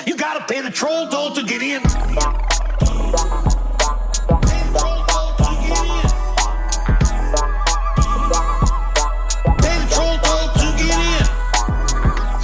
You gotta pay the troll toll to get in.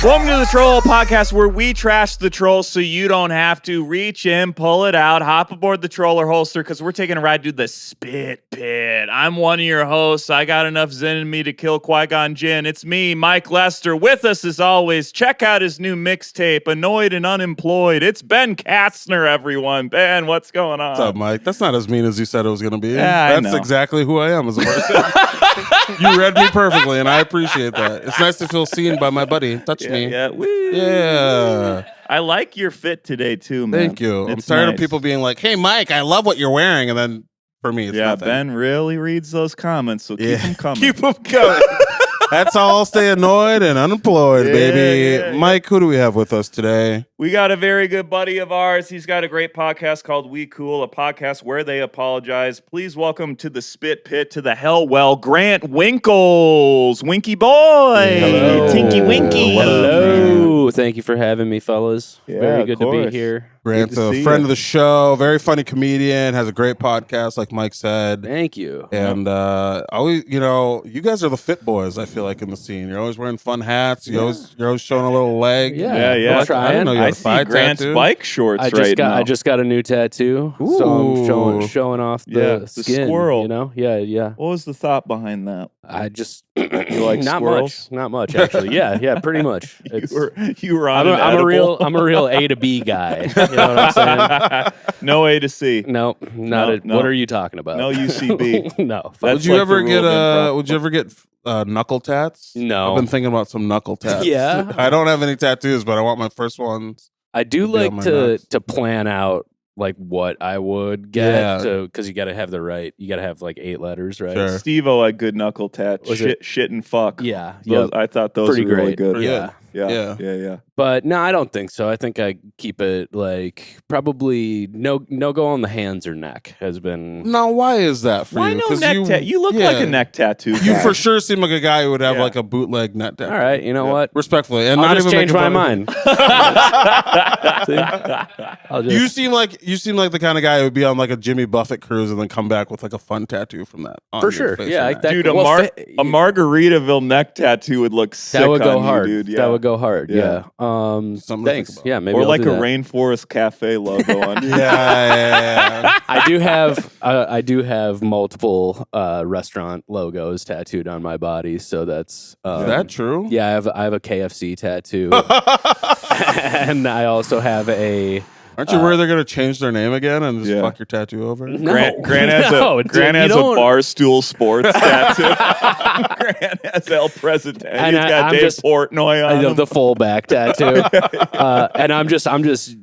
Welcome to the Troll Podcast, where we trash the trolls so you don't have to. Reach in, pull it out, hop aboard the troller holster, because we're taking a ride to the Spit Pit. I'm one of your hosts. I got enough zen in me to kill Qui-Gon Jinn. It's me, Mike Lester. With us, as always, check out his new mixtape, Annoyed and Unemployed. It's Ben Katzner, everyone. Ben, what's going on? What's up, Mike? That's not as mean as you said it was going to be. Yeah, That's exactly who I am as a person. You read me perfectly, and I appreciate that. It's nice to feel seen by my buddy. Touch me. Yeah, woo. Yeah. I like your fit today, too, man. Thank you. I'm It's tired nice. of people being like, hey, Mike, I love what you're wearing. And then for me, it's nothing. Ben really reads those comments, so keep them coming. Keep them coming. That's how I'll stay annoyed and unemployed, baby. Yeah. Mike, who do we have with us today? We got a very good buddy of ours. He's got a great podcast called We Cool, a podcast where they apologize. Please welcome to the Spit Pit, to the Hell Well, Grant Winkels. Winky boy. Hello. Tinky Winky. Hello. Thank you for having me, fellas. Yeah, Very of good to course. be here. Grant's Good to a see friend you. of the show, very funny comedian, has a great podcast, like Mike said. Thank you. And always, you guys are the fit boys. I feel like in the scene, you're always wearing fun hats. You're always showing a little leg. Yeah. Yeah. I'm trying. I didn't know you had I a see thigh Grant's tattoo. bike shorts now. I just got a new tattoo, so I'm showing off the the skin. squirrel. You know, yeah. What was the thought behind that? I just You like not squirrels? not much actually. Yeah, pretty much. It's, You were on I'm an a real A to B guy. You know what I'm saying? No A to C. Nope, not No. What are you talking about? No UCB. No. That's Would you like ever the get rule of improv. Would you ever get knuckle tats? No. I've been thinking about some knuckle tats. Yeah? I don't have any tattoos, but I want my first ones. I do Be on like my to nuts. plan out like what I would get. Yeah. So because you got to have you got to have like 8 letters, right? Sure. Steve-O had good knuckle tat. Was it? Shit and fuck. Yeah, Those, I thought those Pretty were really great. good. Yeah. Yeah. But no, I don't think so. I think I keep it like probably no go on the hands or neck has been. Now, why is that for Why you? no 'Cause neck tattoo? You look like a neck tattoo You guy. for sure seem like a guy who would have Yeah. like a bootleg neck tattoo. All right, you know what? Respectfully, and I'll not just even change making my fun of mind. See? I'll you. just, You seem like the kind of guy who would be on like a Jimmy Buffett cruise and then come back with like a fun tattaoo from that. On for your sure. face Yeah, or like neck. that. Dude, well, a Margaritaville neck tattoo would look sick that would go on hard. you, dude. That would go hard. Yeah. Yeah. Something to think Thanks. about. Yeah, maybe Or I'll like a do that. Rainforest Cafe logo on you. Yeah. I do have multiple restaurant logos tattooed on my body, so that's Is that true? yeah. I have a KFC tattoo, and I also have a Aren't you worried they're gonna change their name again and just Yeah. fuck your tattoo over? no. Grant has No, a dude, Grant you has a don't- Barstool Sports tattoo. Grant has El Presidente. And He's got I'm Dave just- Portnoy on I know him. the full back tattoo, and I'm just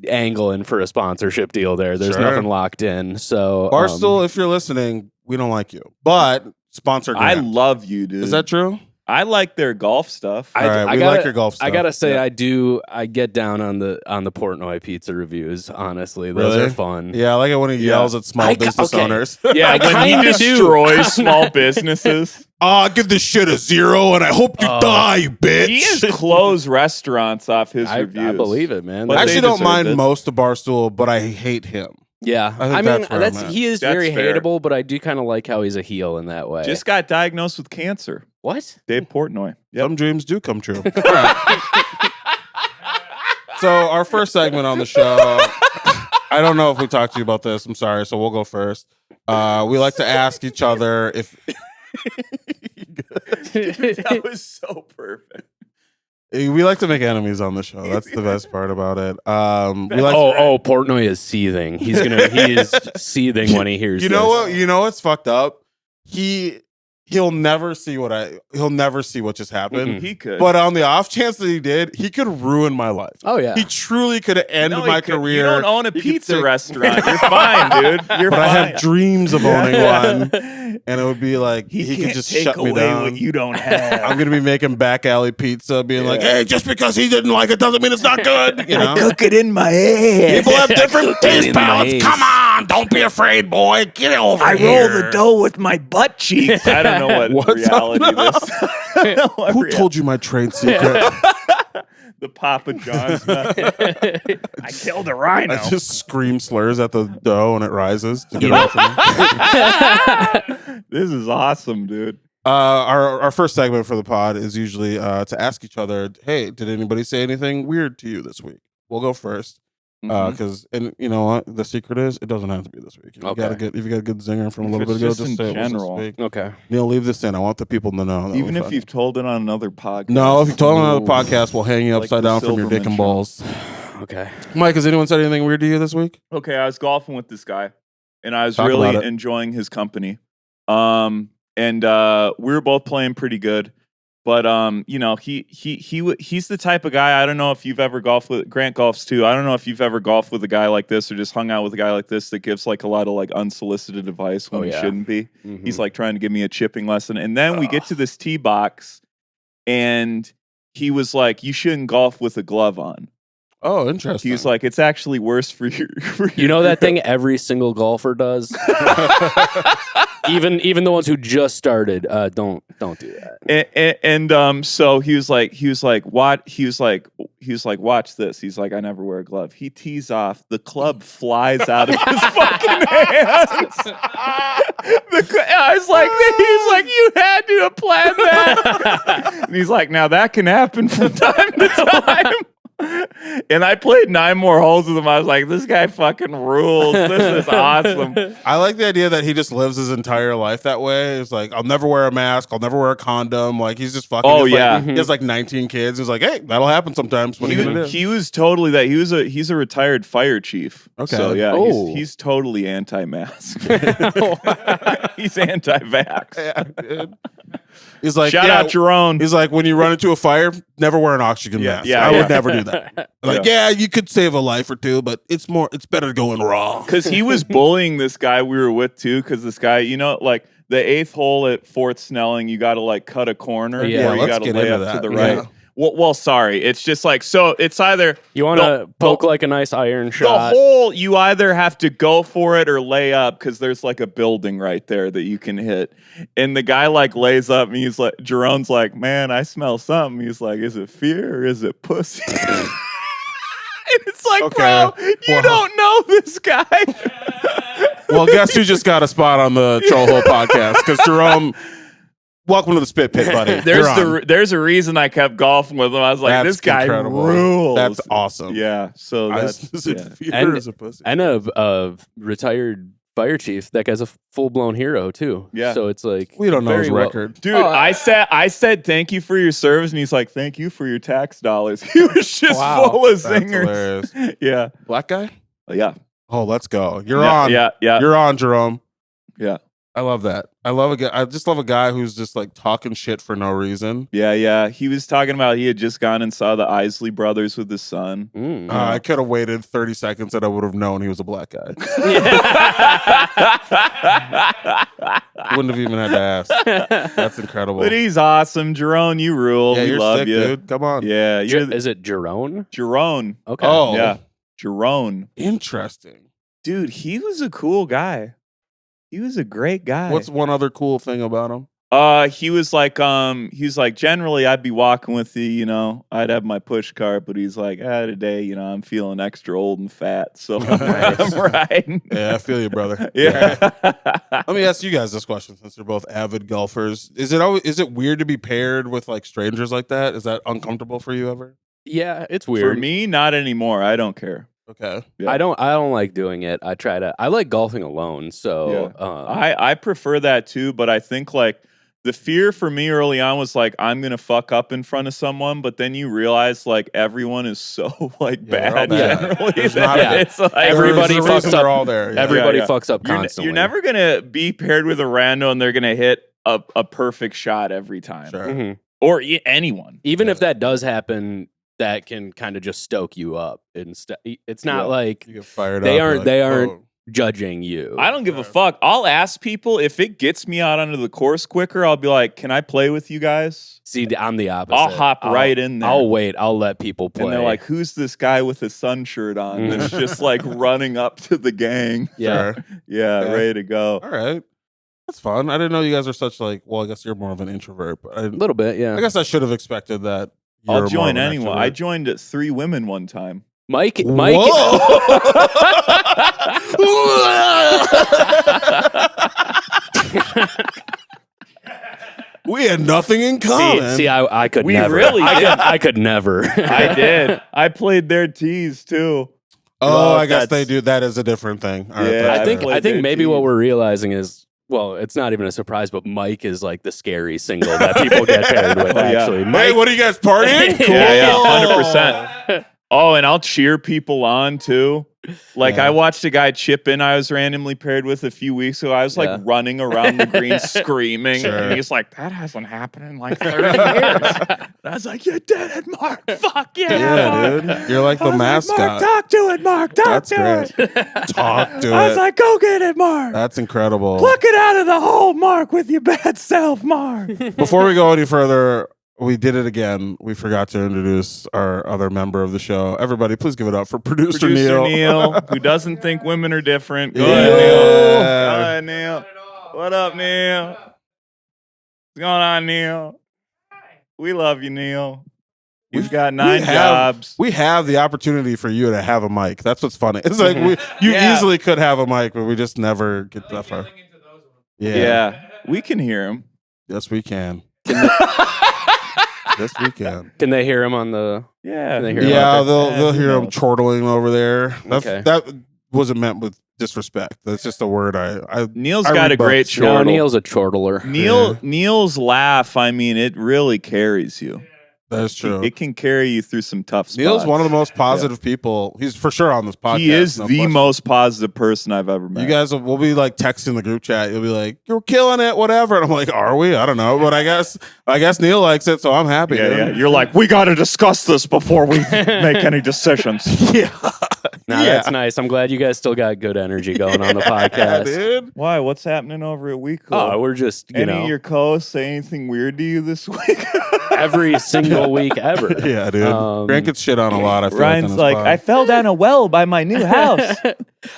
angling for a sponsorship deal there. There's Sure. nothing locked in, so Barstool, if you're listening, we don't like you, but sponsor. I Grant. love you, dude. Is that true? I like their golf stuff. All right, we like your golf stuff. I gotta say, Yeah. I get down on the Portnoy pizza reviews. Honestly, those Really? are fun. Yeah, I like it when he Yeah. yells at small business okay. owners. yeah, when he kinda do. destroys small businesses. I give this shit a 0, and I hope you die, you bitch. He has closed restaurants off his I reviews. believe it, man. But I they actually don't deserved mind it. most of Barstool, but I hate him. Yeah, I think I mean that's where I'm at. he is That's very fair. hateable, but I do kind of like how he's a heel in that way. Just got diagnosed with cancer. what? Dave Portnoy. Yep. Some dreams do come true. All right. So our first segment on the show, I don't know if we talked to you about this. I'm sorry, so we'll go first. We like to ask each other if That was so perfect. we like to make enemies on the show. That's the best part about it. We like Portnoy is seething. He is seething when he hears. you know this. what? You know what's fucked up? He'll never see he'll never see what just happened. He could. But on the off chance that he did, he could ruin my life. Oh yeah. He truly could end No, my he could- career. You don't own a He could pizza take- restaurant. You're fine, dude. You're But fine. I have dreams of owning one, and it would be like he could just shut me down. what you don't have. I'm gonna be making back alley pizza, being like, "Hey, just because he didn't like it doesn't mean it's not good." You know, cook it in my head. people have different taste in my palates. ace. Come on, don't be afraid, boy. Get over here. dough with my butt cheeks. I don't know what What's reality up? this. I don't know what Who rea- told you my trade secret? The Papa John's method. I killed a rhino. I just scream slurs at the dough and it rises to get off of me. This is awesome, dude. Our first segment for the pod is usually to ask each other, hey, did anybody say anything weird to you this week? We'll go first. Because and you know what the secret is, it doesn't have to be this week. If you got a good zinger from a little bit ago, just say it was this week. Okay, Neil, leave this in. I want the people to know. That Even if you've told it on another podcast. No, if you told it on another podcast, we'll hang you Like upside the down from your dick and Silverman balls. okay. Mike, has anyone said anything weird to you this week? Okay, I was golfing with this guy, and I was Talk really about it. enjoying his company. And we were both playing pretty good. But you know, he's the type of guy. I don't know if you've ever golfed with Grant golfs too. I don't know if you've ever golfed with a guy like this or just hung out with a guy like this that gives like a lot of like unsolicited advice when he shouldn't be. He's like trying to give me a chipping lesson, and then we get to this tee box, and he was like, "You shouldn't golf with a glove on." Oh, interesting. He was like, "It's actually worse for you." You know that thing every single golfer does. even the ones who just started, don't do that. And so he was like, what? He was like, watch this. He's like, I never wear a glove. He tees off, the club flies out of his fucking hands. I was like, he's like, you had to have planned that. And he's like, now that can happen from time to time. And I played 9 more holes with him. I was like, this guy fucking rules. This is awesome. I like the idea that he just lives his entire life that way. It's like, I'll never wear a mask. I'll never wear a condom. Like, he's just fucking. Oh, Like, yeah. he has like 19 kids. He's like, hey, that'll happen sometimes. What are you gonna do? He was totally that. He's a retired fire chief. Okay. So yeah, Oh. he's totally anti-mask. He's anti-vax. Yeah, dude. He's like, Shout out Jerome. He's like, when you run into a fire, never wear an oxygen Yeah, mask. yeah, I yeah. would never do that. Like, yeah, you could save a life or two, but it's better going raw. Because he was bullying this guy we were with too. Because this guy, you know, like the 8th hole at Fort Snelling, you got to like cut a corner. Yeah, or you let's got to get lay into up to that. the right. Yeah. Well, sorry. It's just like, so it's either You want to poke like a nice iron the shot. hole, you either have to go for it or lay up because there's like a building right there that you can hit. And the guy like lays up and he's like, Jerome's like, man, I smell something. He's like, is it fear or is it pussy? And it's like, Okay. bro, you Well- don't know this guy. Well, guess who just got a spot on the Troll Hole podcast? Because Jerome, welcome to the Spit Pit, buddy. There's a reason I kept golfing with him. I was like, That's this guy incredible. rules. That's awesome. Yeah. So that's Is it yeah. fear And- or is it pussy? And a retired fire chief. That guy's a full-blown hero too. Yeah. So it's like We don't know very his well- record. Dude, Oh, I said thank you for your service, and he's like, thank you for your tax dollars. He was just Wow. full of That's zingers. hilarious. Yeah. Black guy? Yeah. Oh, let's go. You're Yeah, on. Yeah. Yeah. You're on, Jerome. Yeah. I love that. I just love a guy who's just like talking shit for no reason. Yeah. He was talking about he had just gone and saw the Isley brothers with his son. Mm. I could have waited 30 seconds and I would have known he was a black guy. Wouldn't have even had to ask. That's incredible. But he's awesome. Jerome, you rule. Yeah, we you're love sick, you. dude. Come on. Yeah. You're Is it Jerome? Jerome. Okay. Oh, Yeah. Jerome. interesting. Dude, he was a cool guy. He was a great guy. What's one other cool thing about him? He was like, generally I'd be walking with you, you know, I'd have my push cart, but he's like, today, you know, I'm feeling extra old and fat, so I'm riding. Yeah, I feel you, brother. Yeah. Let me ask you guys this question since they're both avid golfers. Is it weird to be paired with like strangers like that? Is that uncomfortable for you ever? Yeah, it's weird. For me, not anymore. I don't care. Okay. Yeah. I don't like doing it. I like golfing alone. So I prefer that too, but I think like the fear for me early on was like I'm gonna fuck up in front of someone, but then you realize like everyone is so like Yeah, they're all bad bad. generally. There's that not- it's like, Everybody There's a reason fucks up. They're all there. Yeah. everybody Yeah. fucks up You're, constantly. you're never gonna be paired with a rando and they're gonna hit a perfect shot every time, Sure. Mhm. or anyone. Even Yeah. if that does happen, that can kind of just stoke you up. It's not Yeah. like You get fired They up. aren't- you're they like, aren't- "Whoa." judging you. I don't give a fuck. I'll ask people if it gets me out onto the course quicker. I'll be like, "Can I play with you guys?" See, I'm the opposite. I'll hop right in there. I'll wait. I'll let people play. And they're like, "Who's this guy with a sun shirt on that's just like running up to the gang?" yeah. Sure. Yeah, Yeah. ready to go. All right. That's fun. I didn't know you guys are such like, well, I guess you're more of an introvert, but A little bit, yeah. I guess I should have expected that I'll more join of an anyone. I extrovert. joined 3 women one time. Mike. We had nothing in common. See, I could We never. really did. I could never. I did. I played their tees too. oh, Well, I guess they that's- do. That is a different thing. All right, Yeah, that's I think fair. played I think their maybe what tees. we're realizing is, well, it's not even a surprise, but Mike is like the scary single that people get paired with. Oh, yeah. Actually, Hey, Mike. what are you guys partying? Cool. Yeah, 100%. Oh, and I'll cheer people on too. Like Yeah. I watched a guy chip in I was randomly paired with a few weeks ago. I was like Yeah. running around the green screaming. Sure. And he's like, that hasn't happened in like 30 years. And I was like, you did it, Mark. Fuck yeah. Yeah, Mark. dude. You're like I the was mascot. Mark, talk to it, Mark. Talk That's to great. it. Talk to I was it. like, go get it, Mark. That's incredible. Pluck it out of the hole, Mark, with your bad self, Mark. Before we go any further, we did it again. We forgot to introduce our other member of the show. Everybody, please give it up for producer Neil. Who doesn't think women are different. Go Yeah. ahead, Neil. Go ahead, Neil. What up, Neil? What's going on, Neil? We love you, Neil. You've got 9 jobs. We have the opportunity for you to have a mic. That's what's funny. It's like you Yeah. easily could have a mic, but we just never get that far. Yeah, we can hear him. Yes, we can. Yes, we can. Can they hear him on the? Yeah. They hear him Yeah, out they'll hear him knows? chortling over there. Okay. That wasn't meant with disrespect. That's just a word I Neil's I got a read great books. No, chortle. Neil's a chortler. Neil's laugh, I mean, it really carries you. that's true. It can carry you through some tough spots. Neil's one of the most positive people. He's for sure on this podcast. He is no the question. most positive person I've ever met. You guys will be like texting the group chat. You'll be like, "You're killing it, whatever." And I'm like, "Are we? I don't know, but I guess Neil likes it, so I'm happy." Yeah. You're like, we got to discuss this before we make any decisions. yeah, Nah, that's nice. I'm glad you guys still got good energy going on the podcast. dude. Why? What's happening over at Winkels? Oh, we're just Any of your co-hosts say anything weird to you this week? every single week ever. Yeah, dude. Grant gets shit on a lot. I feel Ryan's on like, his I pod. fell down a well by my new house.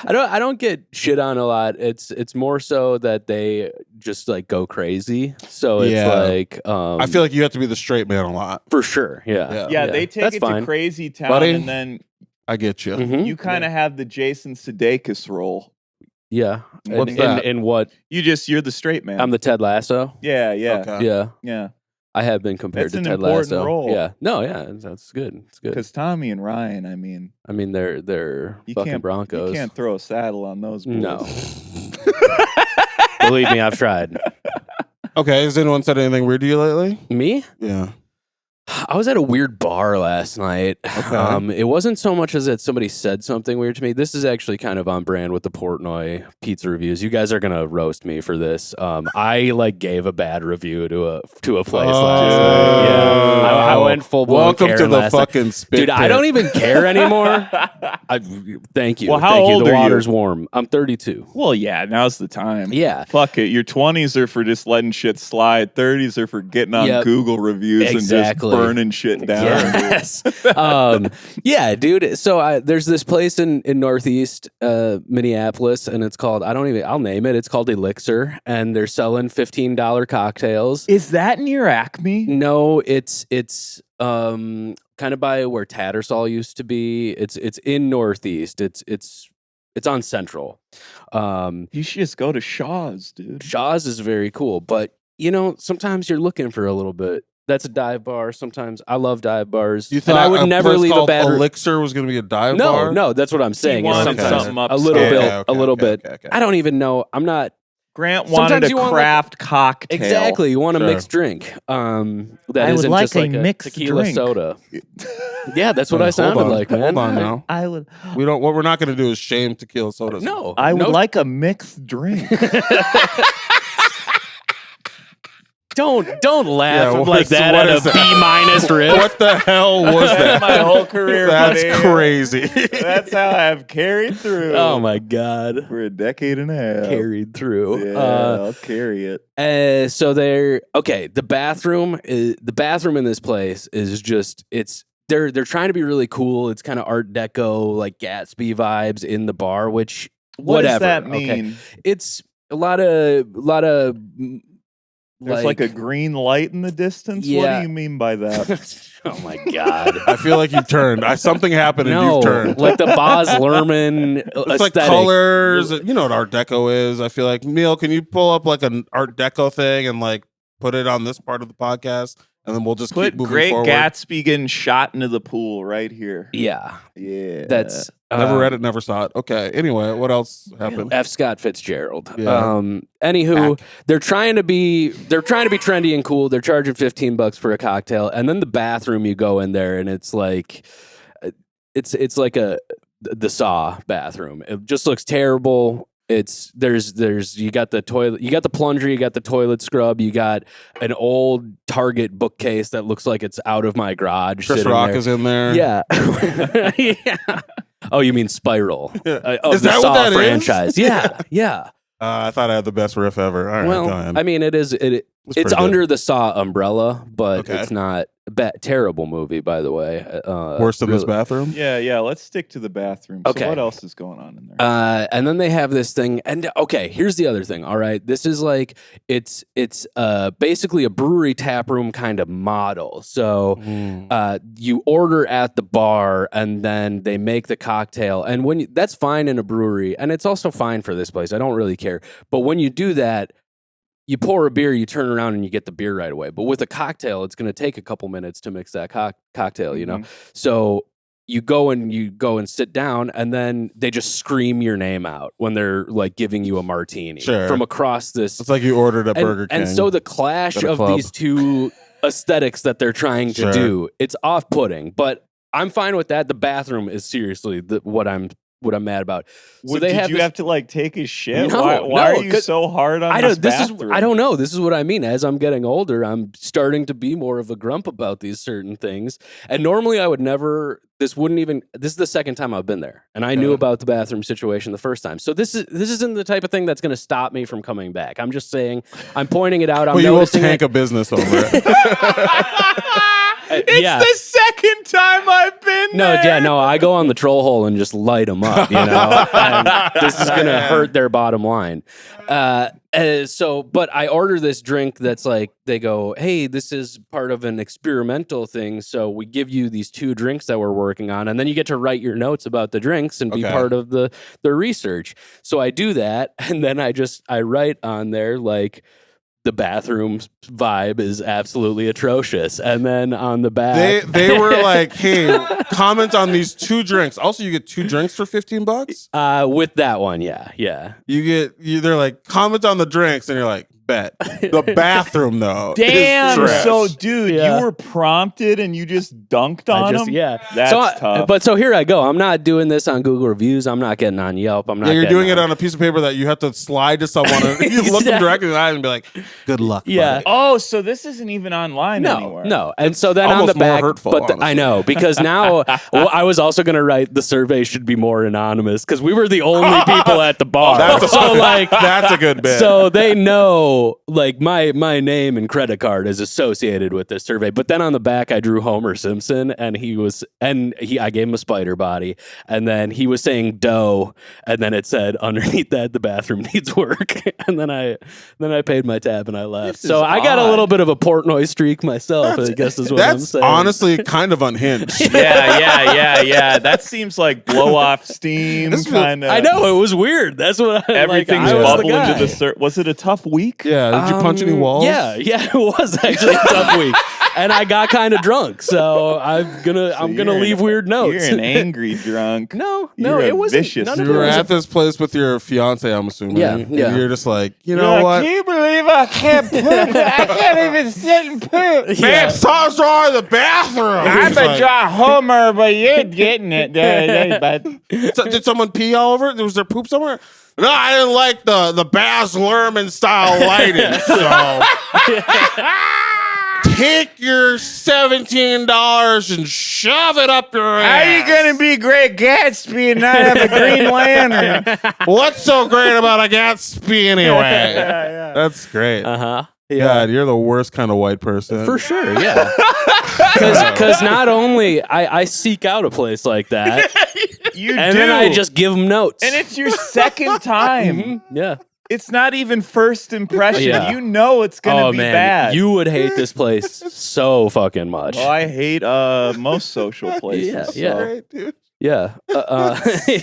I don't get shit on a lot. It's more so that they just like go crazy. So it's Yeah. like I feel like you have to be the straight man a lot. for sure. Yeah. Yeah, they take That's it fine. to crazy town, Buddy. and then I get you. Mhm. you kind of have the Jason Sudeikis role. Yeah. What's and, that? And what? You're the straight man. I'm the Ted Lasso. yeah. Okay. Yeah. I have been compared That's to an Ted important Lasso. role. Yeah. No, yeah, that's good. It's good. Because Tommy and Ryan, I mean, I mean, they're you fucking can't Broncos. You can't throw a saddle on those bulls. No. Believe me, I've tried. Okay. Has anyone said anything weird to you lately? Me? Yeah. I was at a weird bar last night. Okay. It wasn't so much as that somebody said something weird to me. This is actually kind of on brand with the Portnoy pizza reviews. You guys are gonna roast me for this. I like gave a bad review to a place last night. Yeah, I went full blown. Welcome to Karen the last night. fucking spit. Dude, I pit. don't even care anymore. Thank you. Well, how Thank you. old The are you? water's warm. I'm 32. Well, yeah, now's the time. Yeah. Fuck it. Your 20s are for just letting shit slide. 30s are for getting on Yep. Google reviews Exactly. and just burning shit down. Yes. Yeah, dude. So there's this place in Northeast Minneapolis, and it's called, I'll name it. It's called Elixir, and they're selling $15 cocktails. Is that near Acme? No, it's kind of by where Tattersall used to be. It's in Northeast. It's on Central. You should just go to Shaw's, dude. Shaw's is very cool, but sometimes you're looking for a little bit. That's a dive bar. Sometimes I love dive bars. You and thought I would never place leave a called bad Elixir was going to be a dive bar? No, that's what I'm saying. Is wanted sometimes something a little upscale. bit, a little bit. Okay. I don't even know. I'm not Grant Sometimes wanted you a want, like- craft cocktail. exactly. You want a Sure. mixed drink. That I would isn't like just a like a mixed tequila drink. soda. Yeah, that's what Hold I sounded on. like, man. Hold on now. I would. We don't. What we're not going to do is shame tequila sodas. No, I would no, like a mixed drink. Don't laugh Yeah, like that what at is a that? B- riff. What the hell was that? My whole career, That's buddy. crazy. That's how I've carried through. Oh my god, For a decade and a half. carried through. Yeah, I'll carry it. So they're okay. The bathroom in this place is just they're trying to be really cool. It's kind of Art Deco, like Gatsby vibes in the bar, which What whatever. does that okay? mean? It's a lot of There's like a green light in the distance. What Yeah. do you mean by that? Oh my god. I feel like you've turned. Something happened and you've turned. Like the Baz Luhrmann It's aesthetic. like colors. You know what Art Deco is. I feel like, Neil, can you pull up like an Art Deco thing and like put it on this part of the podcast? And then we'll just Put keep moving Great forward. Gatsby getting shot into the pool right here. Yeah. Yeah. That's Never read it, never saw it. Okay. Anyway, what else happened? F. Scott Fitzgerald. Yeah. Anywho, they're trying to be trendy and cool. They're charging $15 for a cocktail, and then the bathroom you go in there, and it's like it's like the Saw bathroom. It just looks terrible. There's you got the toilet, you got the plunger, you got the toilet scrub, you got an old Target bookcase that looks like it's out of my garage. Chris Rock is in there. Yeah. Yeah. Oh, you mean Spiral? Of Is the that Saw what that is? franchise? Yeah, yeah. I thought I had the best riff ever. All right, go ahead. I mean, it's pretty under the Saw umbrella, but Okay. it's not terrible movie, by the way. Worse than this bathroom? Yeah. Let's stick to the bathroom. Okay. So what else is going on in there? And then they have this thing, and okay, here's the other thing. All right, this is like it's basically a brewery tap room kind of model. So you order at the bar, and then they make the cocktail, and that's fine in a brewery, and it's also fine for this place. I don't really care, but when you do that, you pour a beer, you turn around and you get the beer right away. But with a cocktail, it's going to take a couple minutes to mix that cocktail, you know? So you go and sit down, and then they just scream your name out when they're like giving you a martini from across this. It's like you ordered at Burger King. And so the clash at a of club. these two aesthetics that they're trying to do, it's off-putting, but I'm fine with that. The bathroom is seriously what I'm mad about. So Did you have to like take his shit? No, why no, are you so hard on this bathroom? I don't know. This is what I mean. As I'm getting older, I'm starting to be more of a grump about these certain things. And normally I would never. This is the second time I've been there, and I knew about the bathroom situation the first time. So this isn't the type of thing that's going to stop me from coming back. I'm just saying. I'm pointing it out. I'm you will noticing tank a business over it. It's the second time I've been there. No, I go on the troll hole and just light them up, you know. And this is gonna hurt their bottom line. But I order this drink that's like, they go, hey, this is part of an experimental thing, so we give you these 2 drinks that we're working on, and then you get to write your notes about the drinks and be part of the research. So I do that, and then I write on there like, the bathroom vibe is absolutely atrocious. And then on the back, they were like, hey, comment on these 2 drinks. Also, you get 2 drinks for $15? With that one, yeah. They're like, comment on the drinks, and you're like, bet. The bathroom, though. Damn. is trash. So, dude, you were prompted and you just dunked on him? Yeah. That's tough. But so here I go. I'm not doing this on Google Reviews. I'm not getting on Yelp. I'm not. Yeah, you're getting doing it on a piece of paper that you have to slide to someone and you look them directly in the eyes and be like, good luck. Yeah. buddy. Oh, so this isn't even online anywhere. No. And so then on the almost more back, hurtful, but honestly. I know, because now I was also going to write the survey should be more anonymous because we were the only people at the bar. That's a good bit. So they know like my name and credit card is associated with this survey. But then on the back I drew Homer Simpson, and I gave him a spider body, and then he was saying dough, and then it said underneath that the bathroom needs work. And then I paid my tab and I left. So I got a little bit of a Portnoy streak myself, I guess is what I'm That's saying. honestly kind of unhinged. Yeah. That seems like blow off steam kind of. I know, it was weird. That's what Everything's I was bubbling the to the Was it a tough week? Yeah. Did you punch any walls? Yeah, it was actually a tough week, and I got kind of drunk. So I'm gonna leave weird notes. You're an angry drunk. No, You're it a wasn't. vicious None You of it were was at this place with your fiance, I'm assuming. Yeah. And you're just like, you know You're like, what? can you believe I can't poop? I can't even sit and poop. Babe, stop drawing the bathroom. I'm a draw Homer, but you're getting it. Did someone pee all over it? Was there poop somewhere? No, I didn't like the Baz Luhrmann style lighting. So take your $17 and shove it up your How ass. are you going to be Great Gatsby and not have a Green Lantern? What's so great about a Gatsby anyway? That's great. God, you're the worst kind of white person. for sure. Yeah, because not only I seek out a place like that, You and do. then I just give them notes. And it's your second time. Yeah. It's not even first impression. Yeah. You know it's gonna be man, bad. you would hate this place so fucking much. Oh, I hate most social places. Yeah, so. yeah. Great, dude. Yeah.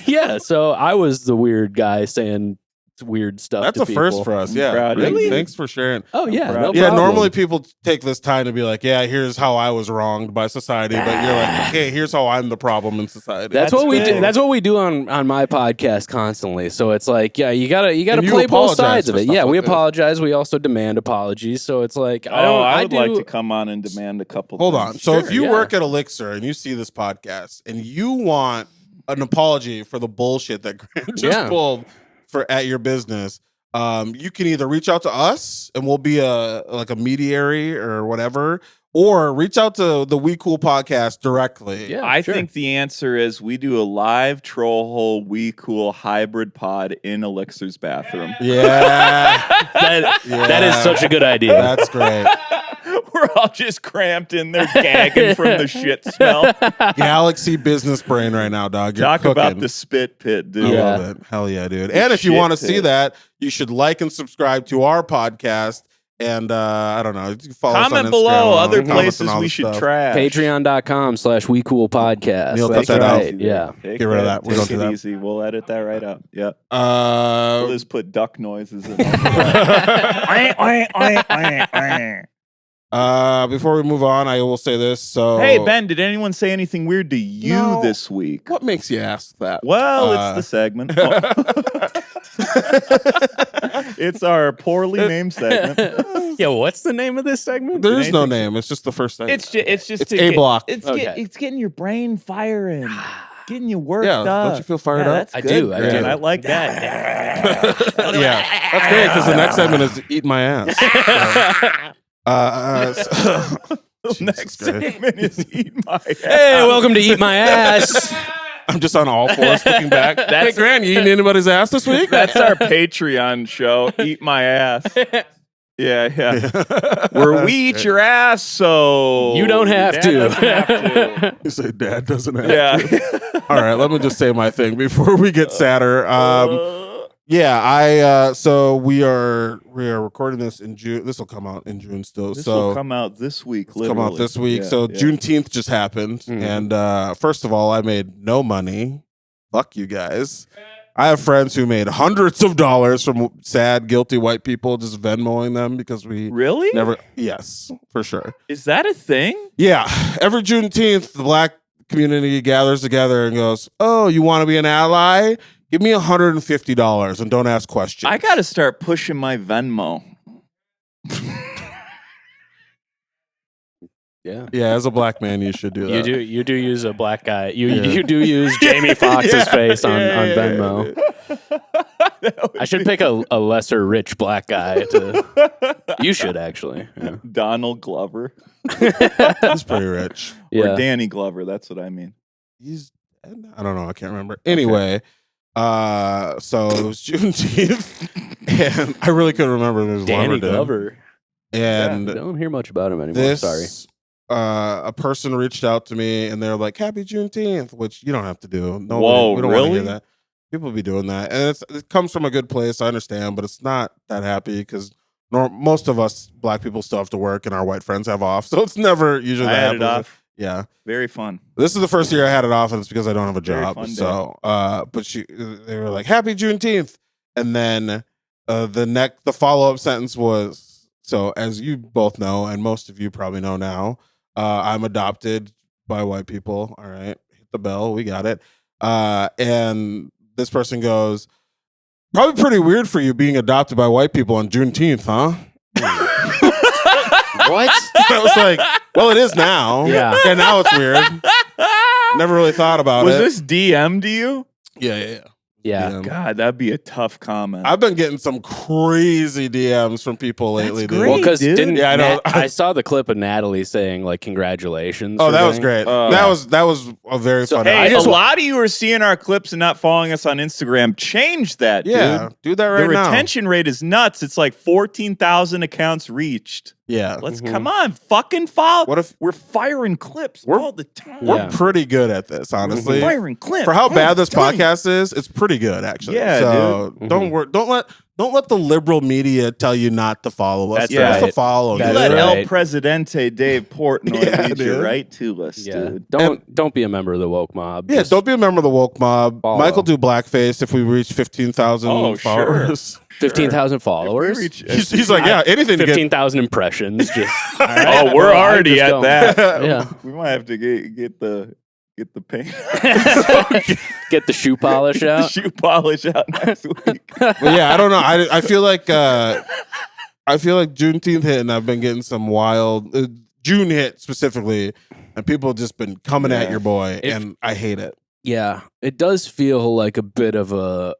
Yeah. So I was the weird guy saying weird stuff. That's to a first people. for us. I'm Yeah. proud of Really? you. Thanks for sharing. Oh yeah. proud. No Yeah, problem. normally people take this time to be like, yeah, here's how I was wronged by society. But you're like, okay, here's how I'm the problem in society. That's what we do. good. That's what we do on my podcast constantly. So it's like, yeah, you gotta And you play both apologize sides of for it. stuff Yeah, like we this. apologize. We also demand apologies. So it's like, I would do, like to come on and demand a couple. Hold things. on. So if Sure, you yeah. work at Elixir and you see this podcast and you want an apology for the bullshit that Grant just Yeah. pulled at your business, you can either reach out to us and we'll be a mediary or whatever, or reach out to the We Cool podcast directly. Yeah, I sure. think the answer is we do a live troll hole We Cool hybrid pod in Elixir's bathroom. Yeah. That is such a good idea. That's great. We're all just cramped in there gagging from the shit smell. Galaxy business brain right now, dog. You're Talk cooking. about the spit pit, I dude. Yeah. love it. Hell yeah, dude. And if you want to see that, you should like and subscribe to our podcast. And I don't know. You can follow us on Comment Instagram below and other comments and places all we this should stuff. trash. Patreon.com/WeCoolPodcast. Neil, cut That's that out. right. Yeah. Take Get rid of that. We Take don't do it that. easy. We'll edit that right out. Yep. We'll just put duck noises in. Before we move on, I will say this. So, Hey, Ben, did anyone say anything weird to you No. this week? what makes you ask that? Well, it's the segment. It's our poorly named segment. Yeah, what's the name of this segment? There is no Anything- name. It's just the first thing. It's just It's to A get- block. It's Okay. it's getting your brain firing, getting you worked Yeah, up. don't you feel fired Yeah, up? That's I good, do, I Grant. do. I like that. Yeah, that's great because the next segment is eat my ass. Next Christ. segment is eat my ass. Hey, welcome to Eat My Ass. I'm just on all fours looking back. Hey, That's- Grant, you eating anybody's ass this week? That's our Patreon show. Eat my ass. Yeah. Where we eat your ass, so You don't have Dad to. doesn't have to. You say dad doesn't have Yeah. All right, let me just say my thing before we get sadder. Yeah, so we are recording this in June. This will come out in June still. This so will come out this week. it's come out literally. this week. Yeah, so yeah. Juneteenth just happened, Mhm. and first of all, I made no money. Fuck you guys. I have friends who made hundreds of dollars from sad, guilty white people just Venmoing them because we Really? never. Yes, for sure. Is that a thing? Yeah, every Juneteenth, the black community gathers together and goes, "Oh, you want to be an ally? Give me $150 and don't ask questions." I got to start pushing my Venmo. Yeah. Yeah, as a black man, you should do that. You do use a black guy. You Yeah. do use Jamie Foxx's Yeah, face on yeah, yeah, Venmo. I should pick a lesser rich black guy to. You should actually. Yeah. Donald Glover. He's pretty rich. Or Yeah. Danny Glover. That's what I mean. He's, I don't know, I can't remember. Anyway, so it was Juneteenth, and I really couldn't remember. There's Danny Glover. and I don't hear much about him anymore. this, Sorry. a person reached out to me, and they're like, "Happy Juneteenth," which you don't have to do. No, Whoa, we don't want to really? hear that. People be doing that, and it comes from a good place. I understand, but it's not that happy because most of us black people still have to work, and our white friends have off, so it's never usually I that had it happens. off. Yeah. Very fun. This is the first year I had it off, and it's because I don't have a Very job. fun day. So, but they were like, "Happy Juneteenth," and then the follow up sentence was, "So as you both know, and most of you probably know now, I'm adopted by white people. All right, hit the bell, we got it." And this person goes, "Probably pretty weird for you being adopted by white people on Juneteenth, huh?" What? I was like, "Well, it is now. Yeah. and now it's weird. Never really thought about Was it." this DM to you? Yeah. Yeah. God, that'd be a tough comment. I've been getting some crazy DMs from people lately. That's dude. great. Well, because dude. didn't Yeah, I know. I saw the clip of Natalie saying like congratulations. Oh, for that was getting- great. Oh. that was a very So, fun. Hey, I just a wa- lot of you are seeing our clips and not following us on Instagram. Change that, yeah, dude. do that right The now. retention rate is nuts. It's like 14,000 accounts reached. Yeah, Let's Mhm. come on, fucking follow. What if We're firing clips We're- all the time. we're Yeah. pretty good at this? Honestly, Firing clips for how all bad the this time. podcast is, it's pretty good actually. Yeah, so dude. don't worry. Don't let don't let the liberal media tell you not to follow us. That's Tell us right. to follow. You That's let dude. right. El Presidente Dave Portnoy Yeah, lead you dude. right to us, Yeah, dude. don't be a member of the woke mob. Yeah, Just don't be a member of the woke mob. Follow. Mike will do blackface if we reach 15,000 Oh, followers. 15,000 If we followers. reach- He's like, yeah, anything to get. 15,000 impressions. Just Oh, we're Well, I already just at don't- that. yeah. We might have to get the paint, Get the shoe polish the out. shoe polish out next week. But yeah, I don't know. I feel like Juneteenth hit, and I've been getting some wild June hit specifically, and people have just been coming at Yeah. your boy, If- and I hate it. Yeah, it does feel like a bit of a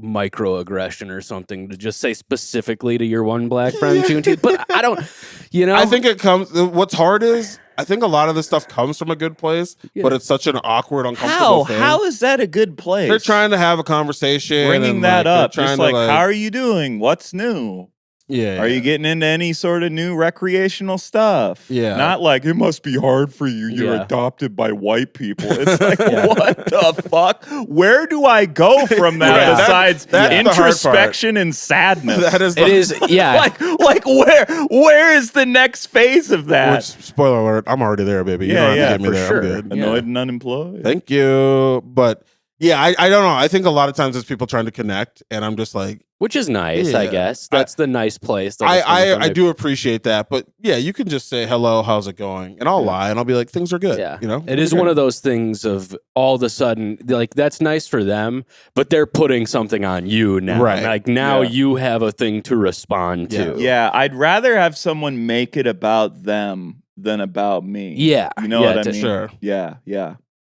microaggression or something to just say specifically to your one black friend Juneteenth. But I don't, I think it comes. What's hard is I think a lot of this stuff comes from a good place, but it's such an awkward, uncomfortable thing. How is that a good place? They're trying to have a conversation, bringing and, that they're up. trying Just to, like, how are you doing? What's new? Yeah, Are you getting into any sort of new recreational stuff? Yeah. Not like it must be hard for you. You're Yeah. adopted by white people. It's like, what the fuck? Where do I go from that Yeah. besides That's the hard part. introspection and sadness? That is it is. Yeah, like where is the next phase of that? Which, spoiler alert, I'm already there, baby. You Yeah, don't have yeah, to get me for there. sure. I'm good. Annoyed and unemployed. Thank you. But yeah, I don't know. I think a lot of times it's people trying to connect, and I'm just like, which is nice, I Yeah. guess. That's the nice place. that it's coming from. I do appreciate that. But yeah, you can just say hello, how's it going, and I'll lie, and I'll be like, things are good. Yeah, you know, it is one of those things of all of a sudden, like that's nice for them, but they're putting something on you now. Right. Like now Yeah. you have a thing to respond Yeah. to. Yeah, I'd rather have someone make it about them than about me. Yeah. You know Yeah, what I mean? Sure. Yeah, yeah.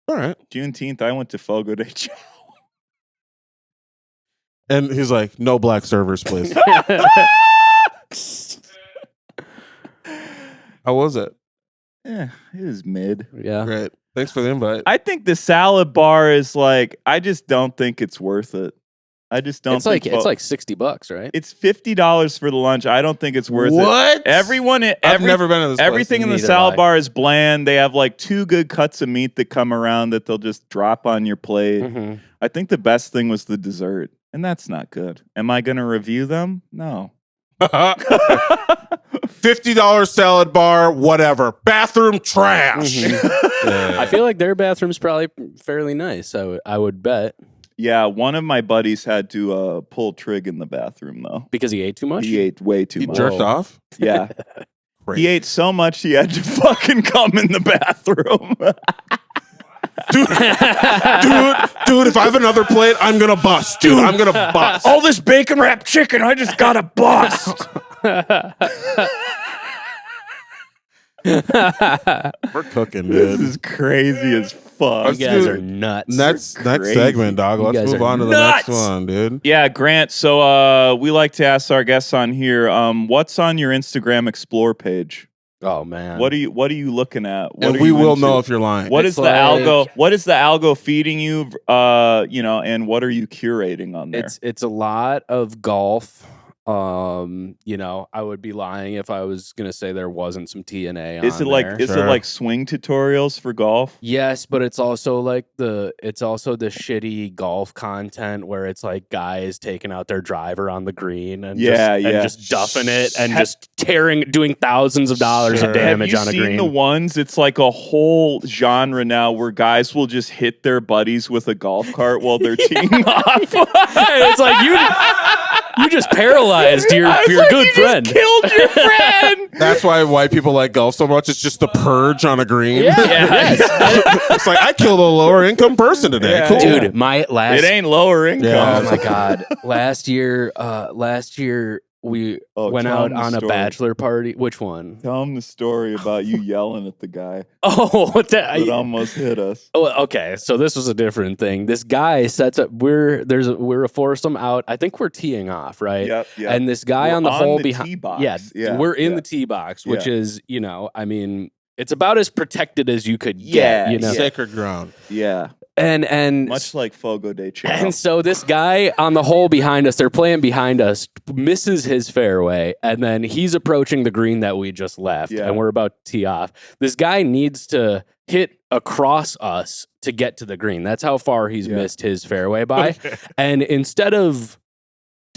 All right. Juneteenth, I went to Fogo de Chao. And he's like, no black servers, please. How was it? Yeah, it was mid. Yeah. Great. Thanks for the invite. I think the salad bar is like, I just don't think it's worth it. I just don't It's like think it's like $60, right? it's $50 for the lunch. I don't think it's worth it. What? Everyone, I've never been to this place. everything in the Neither salad have I. bar is bland. They have like 2 good cuts of meat that come around that they'll just drop on your plate. Mhm. I think the best thing was the dessert, and that's not good. Am I going to review them? No. $50 salad bar, whatever. Bathroom trash. Mm-hmm. Yeah. I feel like their bathroom's probably fairly nice. I would bet Yeah, one of my buddies had to pull trig in the bathroom though. because he ate too much. He ate way too He much. jerked off. Yeah. Great. He ate so much he had to fucking come in the bathroom. Dude, if I have another plate, I'm gonna bust. Dude, I'm gonna bust. All this bacon wrapped chicken, I just gotta bust. We're cooking, This dude. is crazy as fuck. You Let's guys do- are nuts. Next crazy. segment, dog. You Let's guys move are on to the nuts. next one, dude. Yeah, Grant. So we like to ask our guests on here, what's on your Instagram Explore page? Oh man. What are you looking at? What And are we you will into? know if you're lying. What It's is the algo? like- What is the algo feeding you? And what are you curating on there? It's a lot of golf. I would be lying if I was gonna say there wasn't some TNA on Is it like there. is it Sure. like swing tutorials for golf? Yes, but it's also like the shitty golf content where it's like guys taking out their driver on the green and Yeah, just, yeah. and just duffing it and Ha- just doing thousands of dollars Sure. of damage Have on a you green. seen the ones? It's like a whole genre now where guys will just hit their buddies with a golf cart while they're teeing off. It's like you just paralyzed your good you friend. Just killed your friend. That's why white people like golf so much. It's just the purge on a green. Yeah. It's like I killed a lower income person today. Yeah. Cool. Dude, my last It ain't lower income. Yeah. Oh my god! Last year we went tell out him the on a story. bachelor party. Which one? Tell him the story about you yelling at the guy Oh, that almost hit us. oh, okay. So this was a different thing. This guy sets up. We're a foursome out. I think we're teeing off, right? Yep, yep. And this guy We're on the hole tee behind. box. Yeah, we're in yeah. the tee box, which Yeah. is I mean, it's about as protected as you could Yeah, get. You know, yeah. Sacred ground. Yeah, and much like Fogo de Chao. And so this guy on the hole behind us, they're playing behind us, misses his fairway, and then he's approaching the green that we just left, Yeah. and we're about to tee off. This guy needs to hit across us to get to the green. That's how far he's Yeah. missed his fairway by. And instead of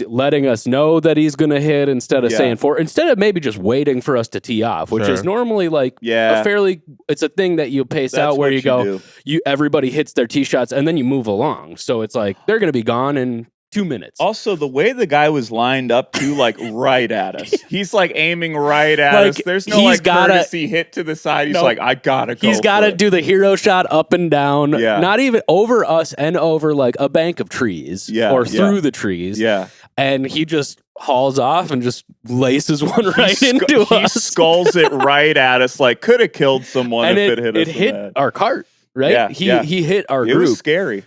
letting us know that he's going to hit instead of saying instead of maybe just waiting for us to tee off, which is normally like it's a thing that you pace out where you go, everybody hits their tee shots and then you move along. So it's like they're going to be gone in 2 minutes. Also, the way the guy was lined up to like right at us. He's like aiming right at us. There's no like courtesy hit to the side. He's like, I gotta go. He's gotta do the hero shot up and down. Yeah. Not even over us and over like a bank of trees. Or through the trees. Yeah. And he just hauls off and just laces one right into us. He skulls it right at us. Like could have killed someone if it hit us. It hit our cart, right? Yeah, he hit our group. It was scary.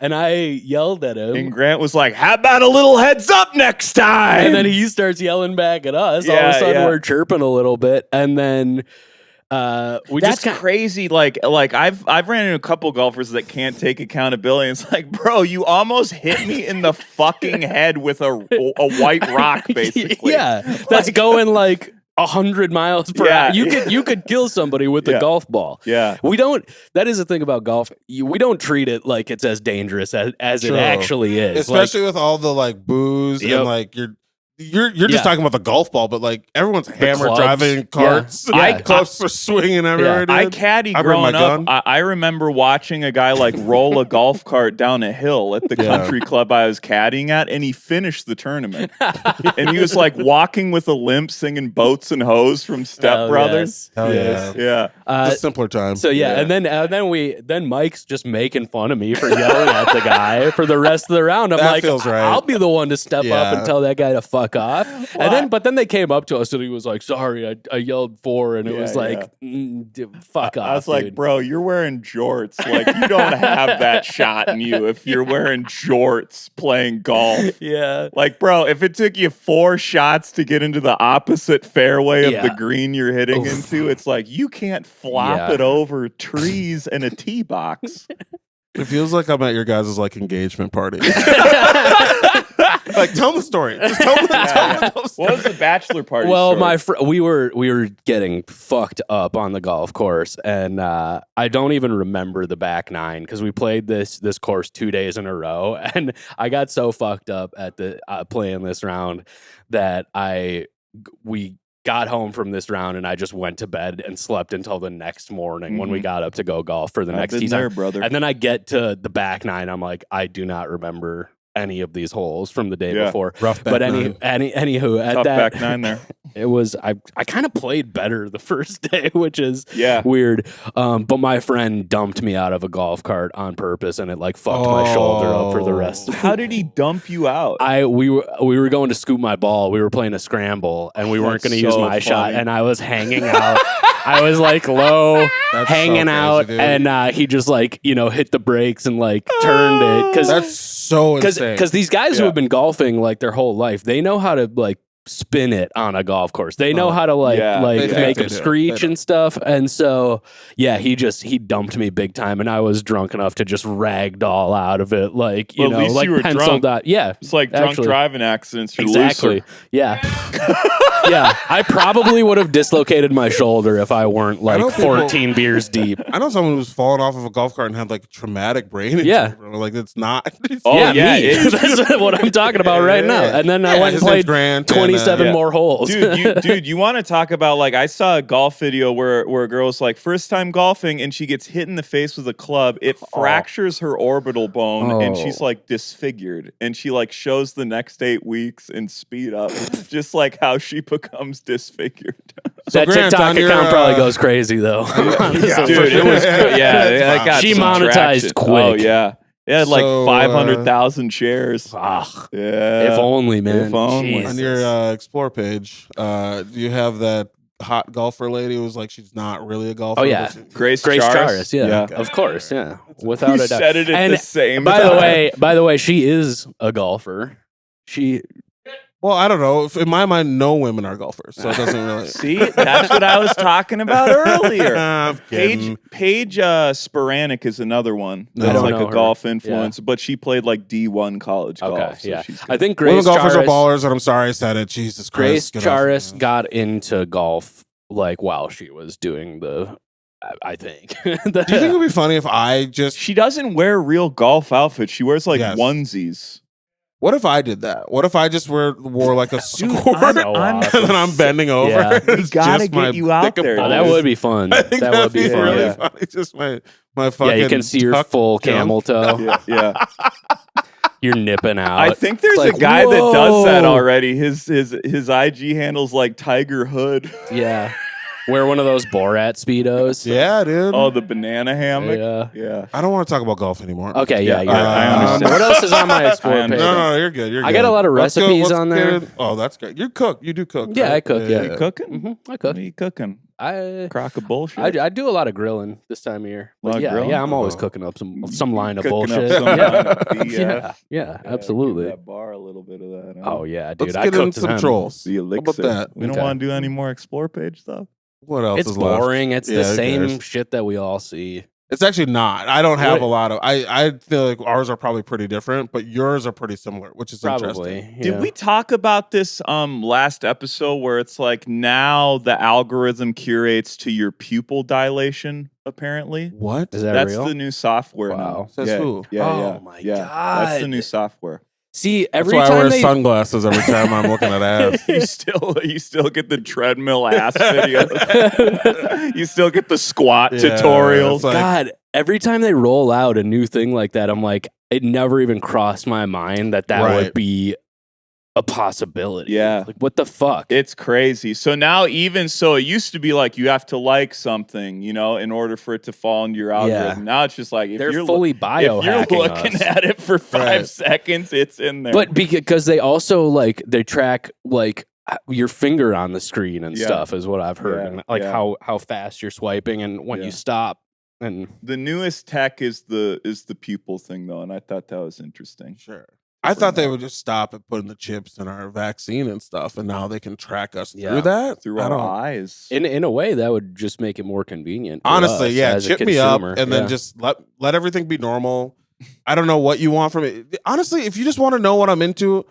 And I yelled at him. And Grant was like, how about a little heads up next time? And then he starts yelling back at us. All of a sudden, we're chirping a little bit. And then that's crazy. Like I've ran into a couple golfers that can't take accountability. It's like, bro, you almost hit me in the fucking head with a white rock, basically. Yeah, that's going like 100 miles per hour. You could kill somebody with a golf ball. Yeah. We don't. That is the thing about golf. We don't treat it like it's as dangerous as it actually is. Especially with all the like booze and like you're just talking about the golf ball, but like everyone's hammer driving carts. Clubs are swinging everywhere. I caddied growing up. I remember watching a guy like roll a golf cart down a hill at the country club I was caddying at, and he finished the tournament. And he was like walking with a limp, singing "Boats and Hoes" from Step Brothers. Yeah. It's a simpler time. So and then Mike's just making fun of me for yelling at the guy for the rest of the round. I'm like, feels right. I'll be the one to step up and tell that guy to fuck off. But then they came up to us and he was like, sorry, I yelled 4, and it was like, fuck off. I was like, bro, you're wearing jorts. Like, you don't have that shot in you if you're wearing jorts playing golf. Yeah. Like, bro, if it took you 4 shots to get into the opposite fairway of the green you're hitting into, it's like you can't flop it over trees and a tee box. It feels like I'm at your guys' like engagement party. Like, tell the story. Just tell the story. What was the bachelor party? Well, we were getting fucked up on the golf course, and I don't even remember the back 9 because we played this course 2 days in a row, and I got so fucked up at the playing this round that we got home from this round and I just went to bed and slept until the next morning when we got up to go golf for the next tee time. Brother. And then I get to the back 9, I'm like, I do not remember any of these holes from the day before. Rough back but nine. Anywho, at Tough that back 9 there. It was I kind of played better the first day, which is weird. But my friend dumped me out of a golf cart on purpose, and it like fucked my shoulder up for the rest. How did he dump you out? We were going to scoop my ball. We were playing a scramble, and we weren't going to use my shot, and I was hanging out. I was like low, hanging out, and he just like hit the brakes and like turned it because that's so insane. Because these guys who have been golfing like their whole life, they know how to like spin it on a golf course. They know how to make them screech and stuff. And so he dumped me big time, and I was drunk enough to just ragdoll out of it, like at least like you were penciled drunk. out. Yeah, it's like drunk driving accidents. You're exactly. Looser. Yeah. Yeah, I probably would have dislocated my shoulder if I weren't like 14 beers deep. I know someone who's fallen off of a golf cart and had like traumatic brain injury. Yeah. Like it's not. Me. That's what I'm talking about right now. And then I went and played 27 more holes. Dude, you want to talk about like I saw a golf video where a girl's like first time golfing and she gets hit in the face with a club. It fractures her orbital bone and she's like disfigured. And she like shows the next 8 weeks in speed up, just like how she becomes disfigured. That Grant, TikTok account probably goes crazy though. Dude, it was that got she some monetized traction. quick. Oh yeah. It had like 500,000 shares. If only, man. If only. On your Explore page, do you have that hot golfer lady who was like she's not really a golfer? Oh yeah, Grace Charis. Yeah, of course. Yeah, without a doubt. Said it at the same by time. By the way, she is a golfer. Well, I don't know. In my mind, no women are golfers, so it doesn't really. See, that's what I was talking about earlier. Paige Sporanic is another one. That's like a golf influence, but she played like D1 college golf. So I think Grace women golfers Charis, are ballers, and I'm sorry I said it. Jesus Christ. Grace Charis got into golf like while she was doing I think. Do you think it would be funny if I just... She doesn't wear real golf outfits. She wears like onesies. What if I did that? What if I just wore like a skirt I'm- and then I'm bending over? Yeah. It's gotta just get my you out thick there. balls. Oh, that would be fun. I think That that'd would be be fun. really Yeah. funny. Just my fucking. Yeah, you can see your tuck full jump. camel toe. Yeah. You're nipping out. I think there's It's a like, guy that does that whoa. already. His IG handle's like Tiger Hood. Yeah. Wear one of those Borat Speedos. Yeah, dude. Oh, the banana hammock. Yeah. Yeah. I don't want to talk about golf anymore. Okay, yeah, Yeah, you're I right. understand. What else is on my explore I page? understand. No, you're good. You're good. I got a lot of Let's go- recipes let's on get there. it- Oh, that's great. You cook. You do cook. Yeah, right? I cook, yeah. You cooking? I What cook. are you cooking? I Crock of bullshit. I do a lot of grilling this time of year. Lot of Yeah, grilling? yeah, I'm always Oh. cooking up some line of Cooking up bullshit. some yeah. line of BS. yeah, Yeah, absolutely. Give that bar a little bit of that. Oh yeah, dude. Let's I get cooked into some them. trolls. The How about elixir. that? We don't Okay. want to do any more explore page stuff. What else It's is left? boring. It's Yeah, the who same cares? shit that we all see. It's actually not. I don't have What- a lot of. I feel like ours are probably pretty different, but yours are pretty similar, which is Probably. interesting. Yeah. Did we talk about this last episode where it's like now the algorithm curates to your pupil dilation, apparently? What? Is that That's real? the new software Wow. now. Says yeah, who? Yeah, Oh yeah. my yeah. That's the God. new software. See, That's every why I time wear they sunglasses every time I'm looking at ass. you still get the treadmill ass videos. You still get the squat Yeah, tutorials. it's like- God, every time they roll out a new thing like that, I'm like, it never even crossed my mind that Right. would be a possibility. Yeah. Like, what the fuck? It's crazy. So now, even so, it used to be like you have to like something, in order for it to fall into your algorithm. Now it's just like if They're you're fully if biohacking you're looking us. at it for 5 Right. seconds, it's in there. But because they also they track your finger on the screen and Yeah. stuff is what I've heard, Yeah, and yeah. how fast you're swiping and when Yeah. you stop. And the newest tech is the pupil thing, though, and I thought that was interesting. Sure. I thought they would just stop at putting the chips in our vaccine and stuff, and now they can track us Yeah. through that. Through I our don't- eyes. in a way, that would just make it more convenient. For Honestly, us yeah, as a chip me up consumer. and then Yeah. just let everything be normal. I don't know what you want from it. Honestly, if you just want to know what I'm into,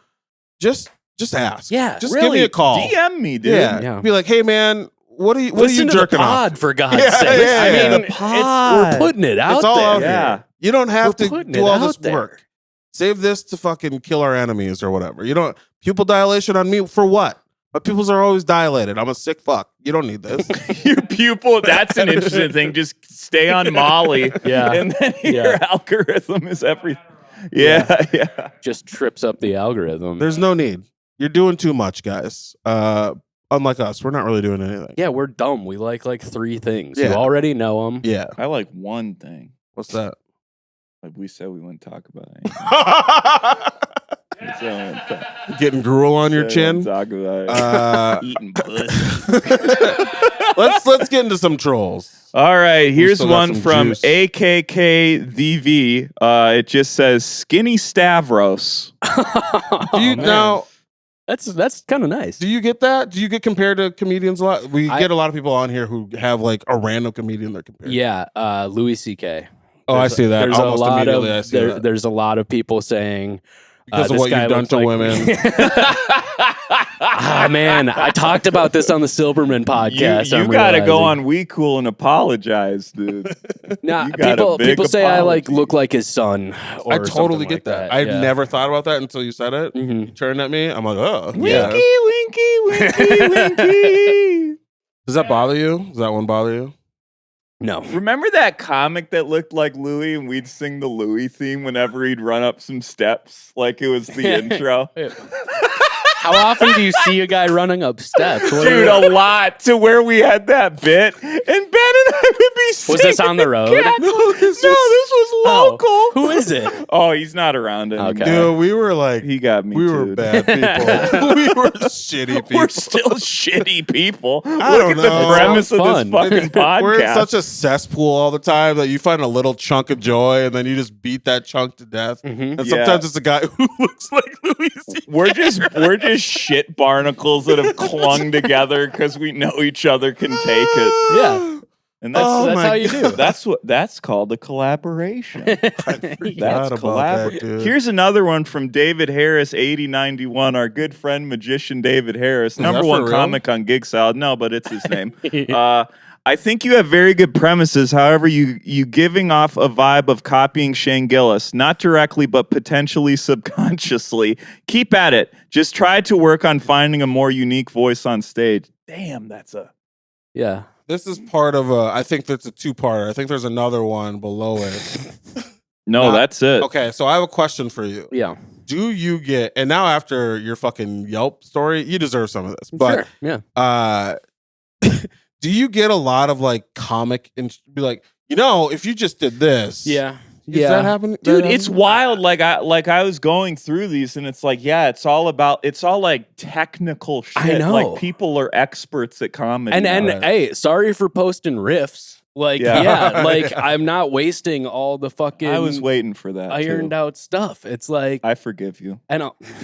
just ask. Yeah, just really, give me a call. DM me, dude. Yeah. Yeah. Be like, hey man, what are you Listen to jerking the off? pod for God's Yeah, sake. yeah, I yeah. mean, The it's, pod. we're putting it out It's all there. out Yeah. here. You don't have We're to putting do it all this out there. work. Save this to fucking kill our enemies or whatever. You don't pupil dilation on me for what? My pupils are always dilated. I'm a sick fuck. You don't need this. Your pupil, that's an interesting thing. Just stay on Molly. Yeah. And then your Yeah. algorithm is everything. Yeah. Just trips up the algorithm. There's no need. You're doing too much, guys. Unlike us, we're not really doing anything. Yeah, we're dumb. We like 3 things. Yeah. You already know them. Yeah. I like one thing. What's that? Like we said, we wouldn't talk about it. We said we wouldn't talk- Getting gruel on your we chin. wouldn't Talk about it. Eating pussy. let's get into some trolls. All right, here's still got one some from juice. AKKVV. It just says Skinny Stavros. Do you man. now? That's kind of nice. Do you get that? Do you get compared to comedians a lot? We I- get a lot of people on here who have like a random comedian they're compared. Yeah, Louis C.K. Oh, I see that. There's Almost a lot immediately, of I see that. there's a lot of people saying Because of this what guy you've done looks to like women. me. Ah man, I talked about this on the Silberman podcast. You I'm got to go realizing. on We Cool and apologize, dude. Nah, you got a big people say I apology. look like his son. Or I totally something get like that. I yeah. never thought about that until you said it. Mhm. You turned at me. I'm like, oh, Winky, yeah. winky, winky, winky. Does that bother you? Does that one bother you? No. Remember that comic that looked like Louis and we'd sing the Louis theme whenever he'd run up some steps? Like it was the intro. How often do you see a guy running up steps? What Dude, are you- a lot to where we had that bit. And Ben and I would be singing. Was this on the road? No, this was Oh, local. who is it? Oh, he's not around anymore. Okay. Dude, we were like, He got me we too. were bad people. we were shitty people. We're still shitty people. I Look don't at know. the premise of Sounds this fun. fucking podcast. We're in such a cesspool all the time that you find a little chunk of joy and then you just beat that chunk to death. Mhm. And Yeah. sometimes it's a guy who looks like Louis C.K. We're just shit barnacles that have clung together because we know each other can take it. Yeah. And that's Oh that's my how you do. that's called a collaboration. Forgot That's about collabor- that, dude. Here's another one from David Harris, 8091, our good friend magician David Harris, that number for one real? comic on Gig Salad. No, but it's his name. I I think you have very good premises. However, you giving off a vibe of copying Shane Gillis, not directly, but potentially subconsciously. Keep at it. Just try to work on finding a more unique voice on stage. Damn, that's a... Yeah. This is part of I think that's a two-parter. I think there's another one below it. No, that's it. Okay, so I have a question for you. Yeah. Do you get, and now after your fucking Yelp story, you deserve some of this. But Sure. Yeah. do you get a lot of like comic and be like, if you just did this? Yeah. Does that happen? Dude, it's wild. Like I was going through these, and it's like, it's all like technical shit. I know. Like people are experts at comedy. And Right. hey, sorry for posting riffs. Like, like I'm not wasting all the fucking I was waiting for that. ironed out stuff. It's like I forgive you. and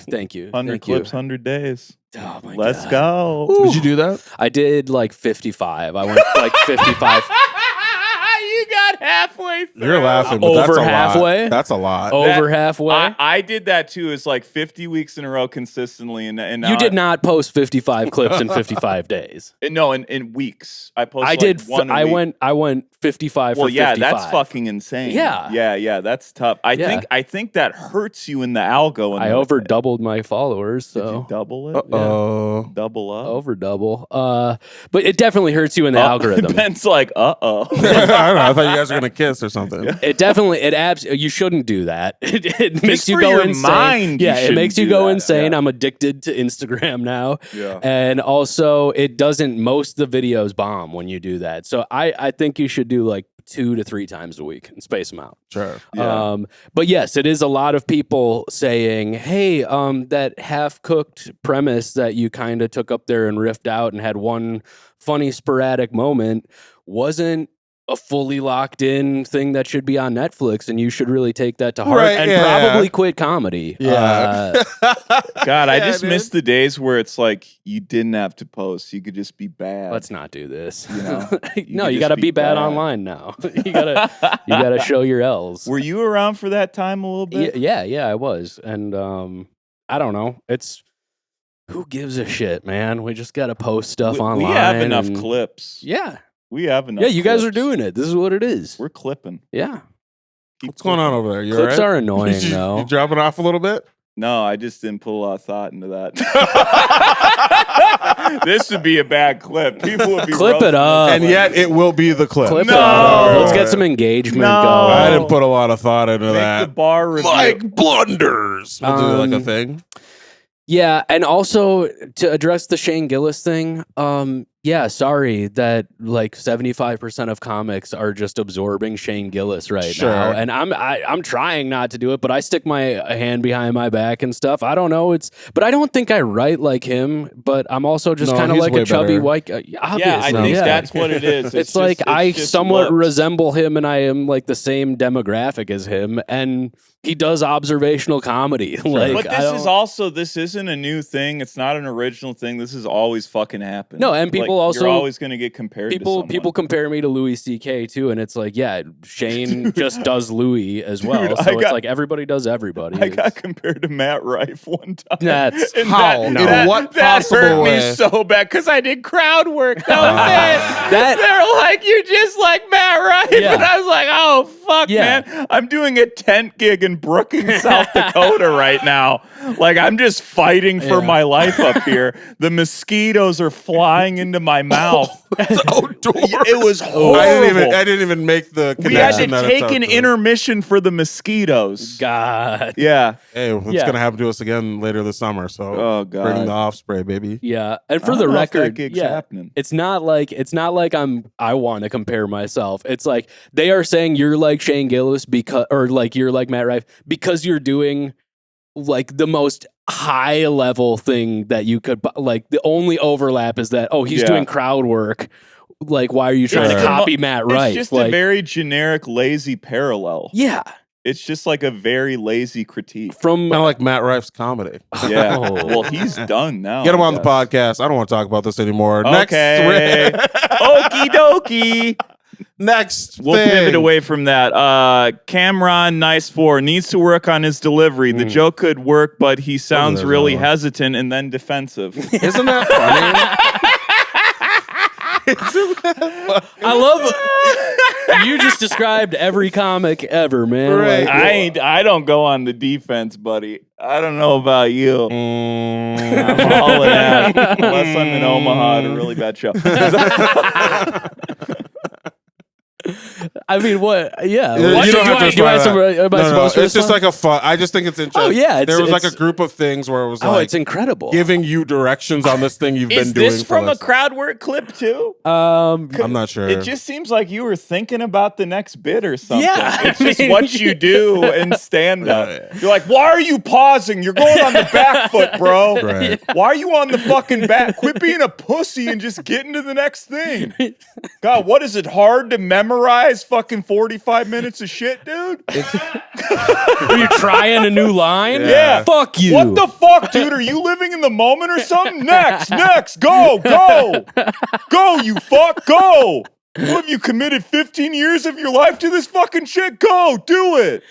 thank you. 100 Thank clips, you. 100 days. Oh my Let's God. go. Did you do that? I did like 55. I went like 55. You got halfway through. You're laughing, but Over that's a halfway? lot. That's a lot. Over halfway. I did that too. It's like 50 weeks in a row consistently, and You did not post 55 clips in 55 days. No, in weeks. I posted. I did. One a week. I went 55 Well, for yeah, 55. that's fucking insane. Yeah. yeah, that's tough. I think that hurts you in the algo. I over doubled my followers, Did you so double it? Uh-oh. Double up. over double. But it definitely hurts you in the algorithm. Ben's like, uh-oh. I don't know. I thought you guys were gonna kiss or something. It definitely you shouldn't do that. It makes you for go your insane. mind, you Yeah, it shouldn't makes you do go that. insane. Yeah. I'm addicted to Instagram now. Yeah. And also it doesn't most of the videos bomb when you do that. So I think you should do like 2 to 3 times a week and space them out. Sure. Yeah. But yes, it is a lot of people saying, hey, that half-cooked premise that you kind of took up there and riffed out and had one funny sporadic moment wasn't a fully locked in thing that should be on Netflix, and you should really take that to heart and probably quit comedy. Yeah. God, I Yeah, just dude. miss the days where it's like you didn't have to post. You could just be bad. Let's not do this. You know, No, could you just got to be be bad bad. online now. you gotta show your L's. Were you around for that time a little bit? Yeah, I was, and I don't know. It's who gives a shit, man. We just got to post stuff online. We have enough and- clips. Yeah, We have enough. yeah. You guys are clips. doing it. This is what it is. We're clipping. Yeah, What's going on over there? You clips all right? are annoying you though. dropping off a little bit? No, I just didn't put a lot of thought into that. This would be a bad clip. People would be Clip it roasting up. us. And yet it will be the clip. Clip No. it up. All Let's get right. some engagement No. going. I didn't put a lot of thought into Make the that. bar review. Mike blunders. We'll do like a Um, thing. Yeah, and also to address the Shane Gillis thing, yeah, sorry that like 75% of comics are just absorbing Shane Gillis right Sure. now, and I'm trying not to do it, but I stick my hand behind my back and stuff. I don't know, but I don't think I write like him, but I'm also just No, kind of he's like way a chubby better. white. Yeah, I Obviously, think yeah. that's what it is. It's like I just somewhat looks. resemble him, and I am like the same demographic as him, and he does observational comedy. Like, But I this isn't a new thing. It's not an original thing. This has always fucking happened. No, and people also- you're always going to get compared to someone. people compare me to Louis C.K. too, and it's like, yeah, Shane just does Louis as well. Dude, So I it's got- like everybody does everybody. I got compared to Matt Rife one time. That's- And How? In what that possible hurt way? me so bad because I did crowd work. That was it. That- They're like, you're just like Matt Rife. Yeah. And I was like, oh, fuck, Yeah. man. I'm doing a tent gig in Brookings, South Dakota right now. Like, I'm just fighting for Yeah. my life up here. The mosquitoes are flying into my mouth. It was horrible. I didn't even make the connection. We had to that it's take out an there. intermission for the mosquitoes. God. Yeah. Hey, it's Yeah. gonna happen to us again later this summer. So Oh, God. bring the off spray, baby. Yeah, and I for don't the know if that record, gig's yeah, happening. it's not like I want to compare myself. It's like they are saying you're like Shane Gillis because, or like you're like Matt Rife because you're doing like the most high level thing that you could. Like the only overlap is that he's Yeah. doing crowd work. Like, why are you trying Sure. to copy Matt Rife? It's just like, a very generic, lazy parallel. yeah, It's just like a very lazy critique. from Kind of like Matt Rife's comedy. Yeah. Oh. Well, he's done now. Get him I on the guess. podcast. I don't want to talk about this anymore. Okay. Okie dokie. Next We'll thing. pivot away from that. Cameron Nice 4 needs to work on his delivery. The joke could work, but he sounds there's really another one. hesitant and then defensive. Isn't that funny? I love you just described every comic ever, man. Right. Like, I don't go on the defense, buddy. I don't know about you. I'm hauling ass unless I'm in Omaha at a really bad show. I mean, what? Yeah. You What, don't have to do I respond to that. am I No, supposed to it's just respond? like a fun. I just think it's interesting. Oh, yeah, there was like a it's- group of things where it was Oh, like it's incredible. giving you directions on this thing you've Is been doing. this for from a like- crowd work clip too? I'm not sure. It just seems like you were thinking about the next bit or something. Yeah, It's I just mean- what you do in stand up. Yeah. You're like, why are you pausing? You're going on the back foot, bro. Right. Why are you on the fucking back? Quit being a pussy and just get into the next thing. God, what is it hard to memorize fucking 45 minutes of shit, dude? Are you trying a new line? Yeah. Fuck you. What the fuck, dude? Are you living in the moment or something? Next, go, you fuck, go. What have you committed 15 years of your life to this fucking shit? Go, do it.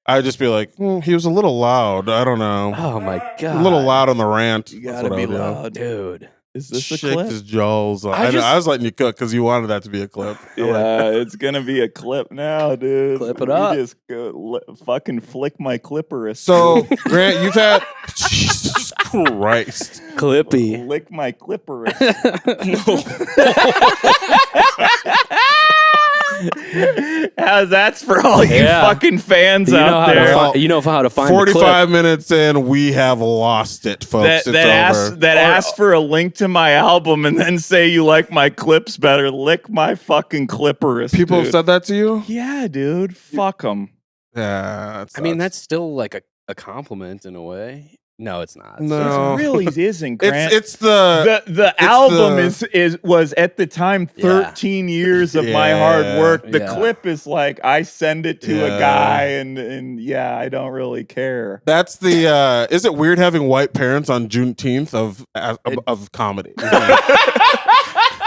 I'd just be like, he was a little loud. I don't know. Oh my god. A little loud on the rant. You That's gotta what be I would do. loud. dude. Is this a Shaked clip? his jaws. I just- was letting you cook because you wanted that to be a clip. Yeah, it's gonna be a clip now, dude. Clip it You up. just go, fucking flick my clipperus. So, Grant, you've had Jesus Christ. Clippy. lick my clipperus. That's for all you Yeah. fucking fans You know out how there. to find, you know how to find the 45 minutes in, we have lost it, folks. that ask for a link to my album and then say you like my clips better. Lick my fucking clipperus. People dude. have said that to you? Yeah, dude. Fuck them. Yeah. I mean, that's still like a compliment in a way. No, it's not. No. It really isn't, Grant. It's the the album the- was at the time 13 years of my hard Yeah. work. The Yeah. clip is like I send it to Yeah. a guy and yeah, I don't really care. that's the is it weird having white parents on Juneteenth of comedy?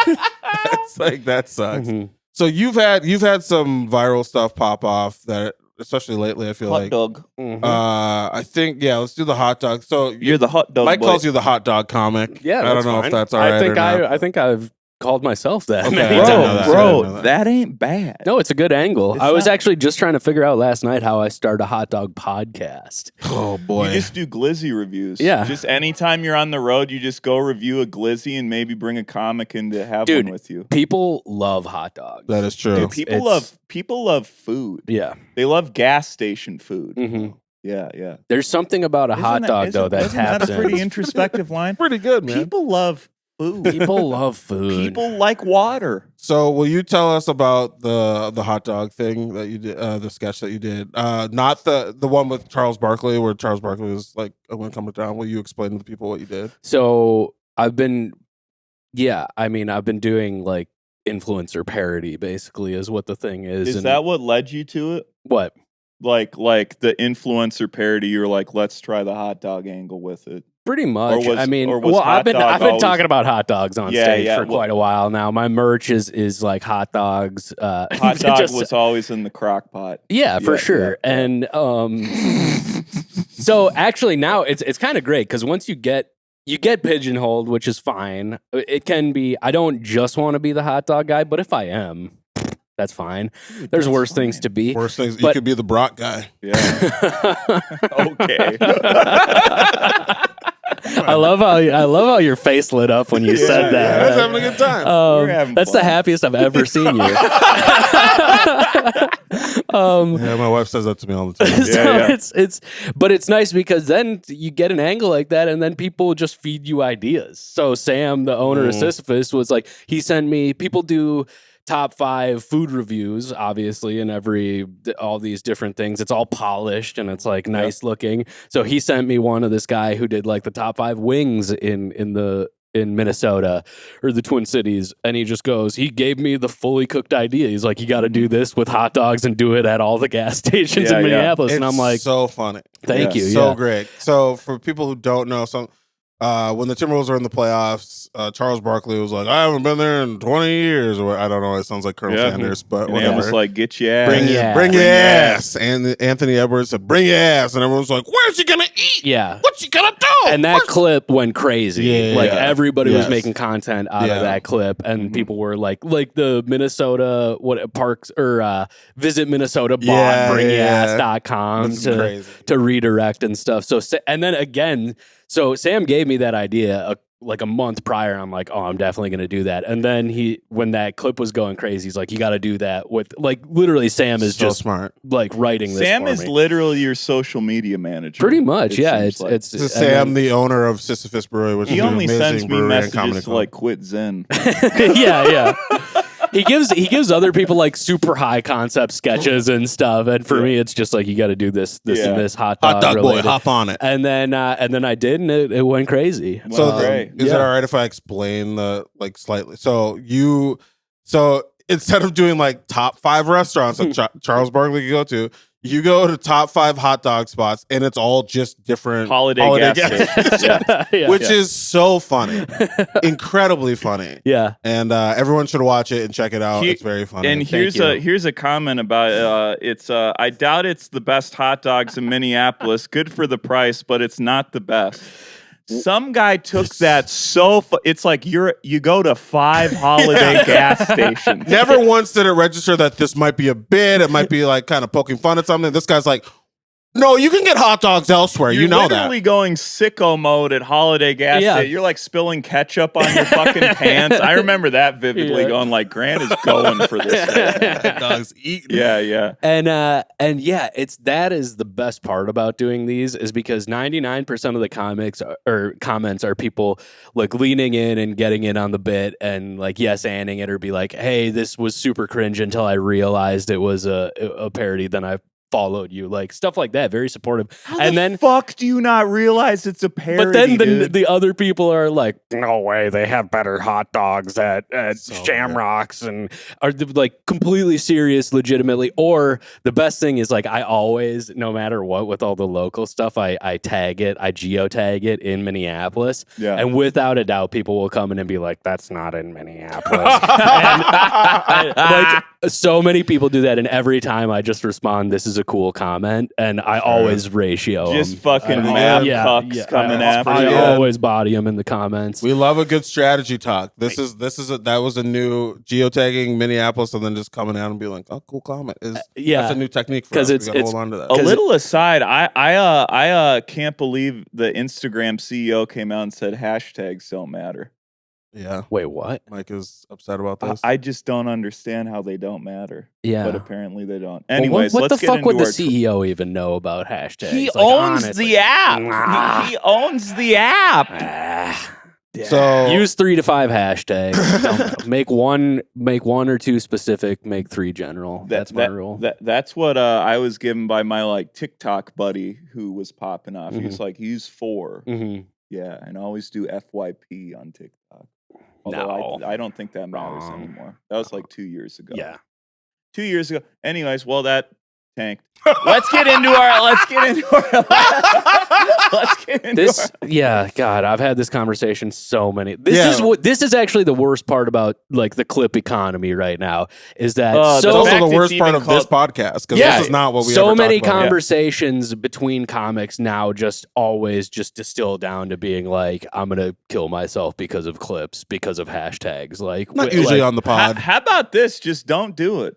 It's like that sucks. Mhm. So you've had some viral stuff pop off that especially lately I feel Hot like dog. Mhm. I think let's do the hot dog. So You're the hot dog. Mike boy. calls you the hot dog comic. Yeah, I don't that's know fine. if that's all right. I think or not. I think I've called myself that Okay. many I didn't know times. that. I Bro, didn't know that ain't bad. No, it's a good angle. It's I was not- actually just trying to figure out last night how I start a hot dog podcast. Oh boy. You just do glizzy reviews. Yeah. Just anytime you're on the road, you just go review a glizzy and maybe bring a comic in to have Dude. one with you. People love hot dogs. That is true. Dude, people love food. Yeah. They love gas station food. hmm Yeah, yeah. There's something about a hot dog though that isn't that taps a pretty in. introspective line? Pretty good, man. People love food. People love food. People like water. So will you tell us about the hot dog thing that you did, the sketch that you did? Not the one with Charles Barkley where Charles Barkley was like, I'm gonna come down. Will you explain to the people what you did? So I've been doing like influencer parody basically is what the thing is. Is And that what led you to it? what? Like the influencer parody, you were like, let's try the hot dog angle with it. Pretty much. was- I mean, or was well, hot I've been dog always- talking about hot dogs on Yeah, stage yeah, for well- quite a while now. My merch is like hot dogs. Hot dog just- was always in the crock pot. yeah, for Yeah, sure. yeah, yeah. And so actually now it's kind of great because once you get pigeonholed, which is fine. It can be. I don't just want to be the hot dog guy, but if I am, that's fine. There's That's worse things fine. to be. Worst things, you But- could be the Brock guy. Yeah. Okay. I love how your face lit up when you said that. I was having a good time. We're having That's the fun. happiest I've ever seen you. Yeah, my wife says that to me all the time. So yeah. but it's nice because then you get an angle like that and then people just feed you ideas. So Sam, the owner of Sisyphus, was like, he sent me, people do top 5 food reviews, obviously, in all these different things. It's all polished and it's like nice looking. So he sent me one of this guy who did like the top 5 wings in Minnesota or the Twin Cities, and he gave me the fully cooked idea. He's like, you got to do this with hot dogs and do it at all the gas stations Yeah, in yeah. Minneapolis. And It's I'm like, so funny. thank you. So Yeah. great. So for people who don't know, when the Timberwolves are in the playoffs, Charles Barkley was like, I haven't been there in 20 years. Or I don't know. It sounds like Colonel Sanders, but And whatever. Amos like, get your ass. Bring your ass. Bring your ass. And Anthony Edwards said, bring your ass. And everyone's like, where's he going to eat? Yeah. What's he going to do? And that clip went crazy. Yeah. Like everybody was Yes. making content out of that clip, and Mhm. people were like the Minnesota parks or visit Minnesota bot Yeah, bringyass.com This is crazy. to redirect and stuff. So and then again, so Sam gave me that idea like a month prior. I'm like, oh, I'm definitely going to do that. And then when that clip was going crazy, he's like, you got to do that with like literally Sam is So just smart. like writing this. Sam for is me. literally your social media manager. Pretty much. it Yeah. seems It's like. it's This is and Sam, then- the owner of Sisyphus Brewery, which He is an only amazing sends me brewery and comedy messages to club. like quit Zen. yeah. He gives other people like super high concept sketches and stuff, and for me, it's just like you got to do this Yeah. and this hot Hot dog boy, related. hop on it. And then I did, and it went crazy. Well, So great. is it all right if I explain the like slightly? So instead of doing like top 5 restaurants that Charles Barkley could go to, you go to top 5 hot dog spots, and it's all just different Holiday gas stations, Yeah. which is so funny, incredibly funny. Yeah. And everyone should watch it and check it out. He- It's very funny. And Thank you. here's a comment about it's I doubt it's the best hot dogs in Minneapolis. Good for the price, but it's not the best. Some guy took that it's like you go to 5 holiday gas stations. Never once did it register that this might be a bit. It might be like kind of poking fun at something. This guy's like, no, you can get hot dogs elsewhere. You're you know literally that. going sicko mode at holiday gas Yeah. station. You're like spilling ketchup on your fucking pants. I remember that vividly. Yeah. Going like, Grant is going for this. Hot dogs eating. Yeah. And yeah, that is the best part about doing these is because 99% of the comments are people like leaning in and getting in on the bit and like yes-anding it or be like, hey, this was super cringe until I realized it was a parody. Then I followed you, like stuff like that. Very supportive. And then fuck do you not realize it's a parody? But then dude? the other people are like, no way, they have better hot dogs at So Shamrocks and are like completely serious, legitimately. Or the best thing is like I always, no matter what, with all the local stuff, I tag it, I geotag it in Minneapolis. Yeah. And without a doubt, people will come in and be like, that's not in Minneapolis. And like so many people do that, and every time I just respond, this is a cool comment, and I always ratio just 'em. fucking I- mad yeah, cucks coming I, after I you. always body them in the comments. We love a good strategy talk. That was a new geotagging Minneapolis, and then just coming out and being like, "Oh, cool comment." yeah. That's a new technique for 'Cause us. it's- We gotta it's- hold on to that. A little aside, I can't believe the Instagram CEO came out and said hashtags don't matter. Yeah, Wait, what? Mike is upset about this. I just don't understand how they don't matter. Yeah. But apparently they don't. Well, Anyways, what let's the get fuck into would the our CEO even know about hashtags? He Like, owns honestly. the app. Nah. He owns the app. Ah. So Use 3 to 5 hashtags. Don't- make one or 2 specific. Make 3 general. That's my rule. That's what I was given by my like TikTok buddy who was popping off. He's like, use 4. Mhm. Yeah, and always do FYP on TikTok. Although No. I don't think that matters Wrong. anymore. That was like 2 years ago. Yeah. 2 years ago. Anyways, well that tanked. Let's get into our. Let's get into This, yeah, God, I've had this conversation so many. Yeah. This is actually the worst part about like the clip economy right now is that Oh, it's the so also fact the it's worst part even of this podcast because Yeah. this is not what we so ever many talk about. conversations between comics now just always just distill down to being like, I'm gonna kill myself because of clips, because of hashtags. Like Not usually like, on the pod. How about this? Just don't do it.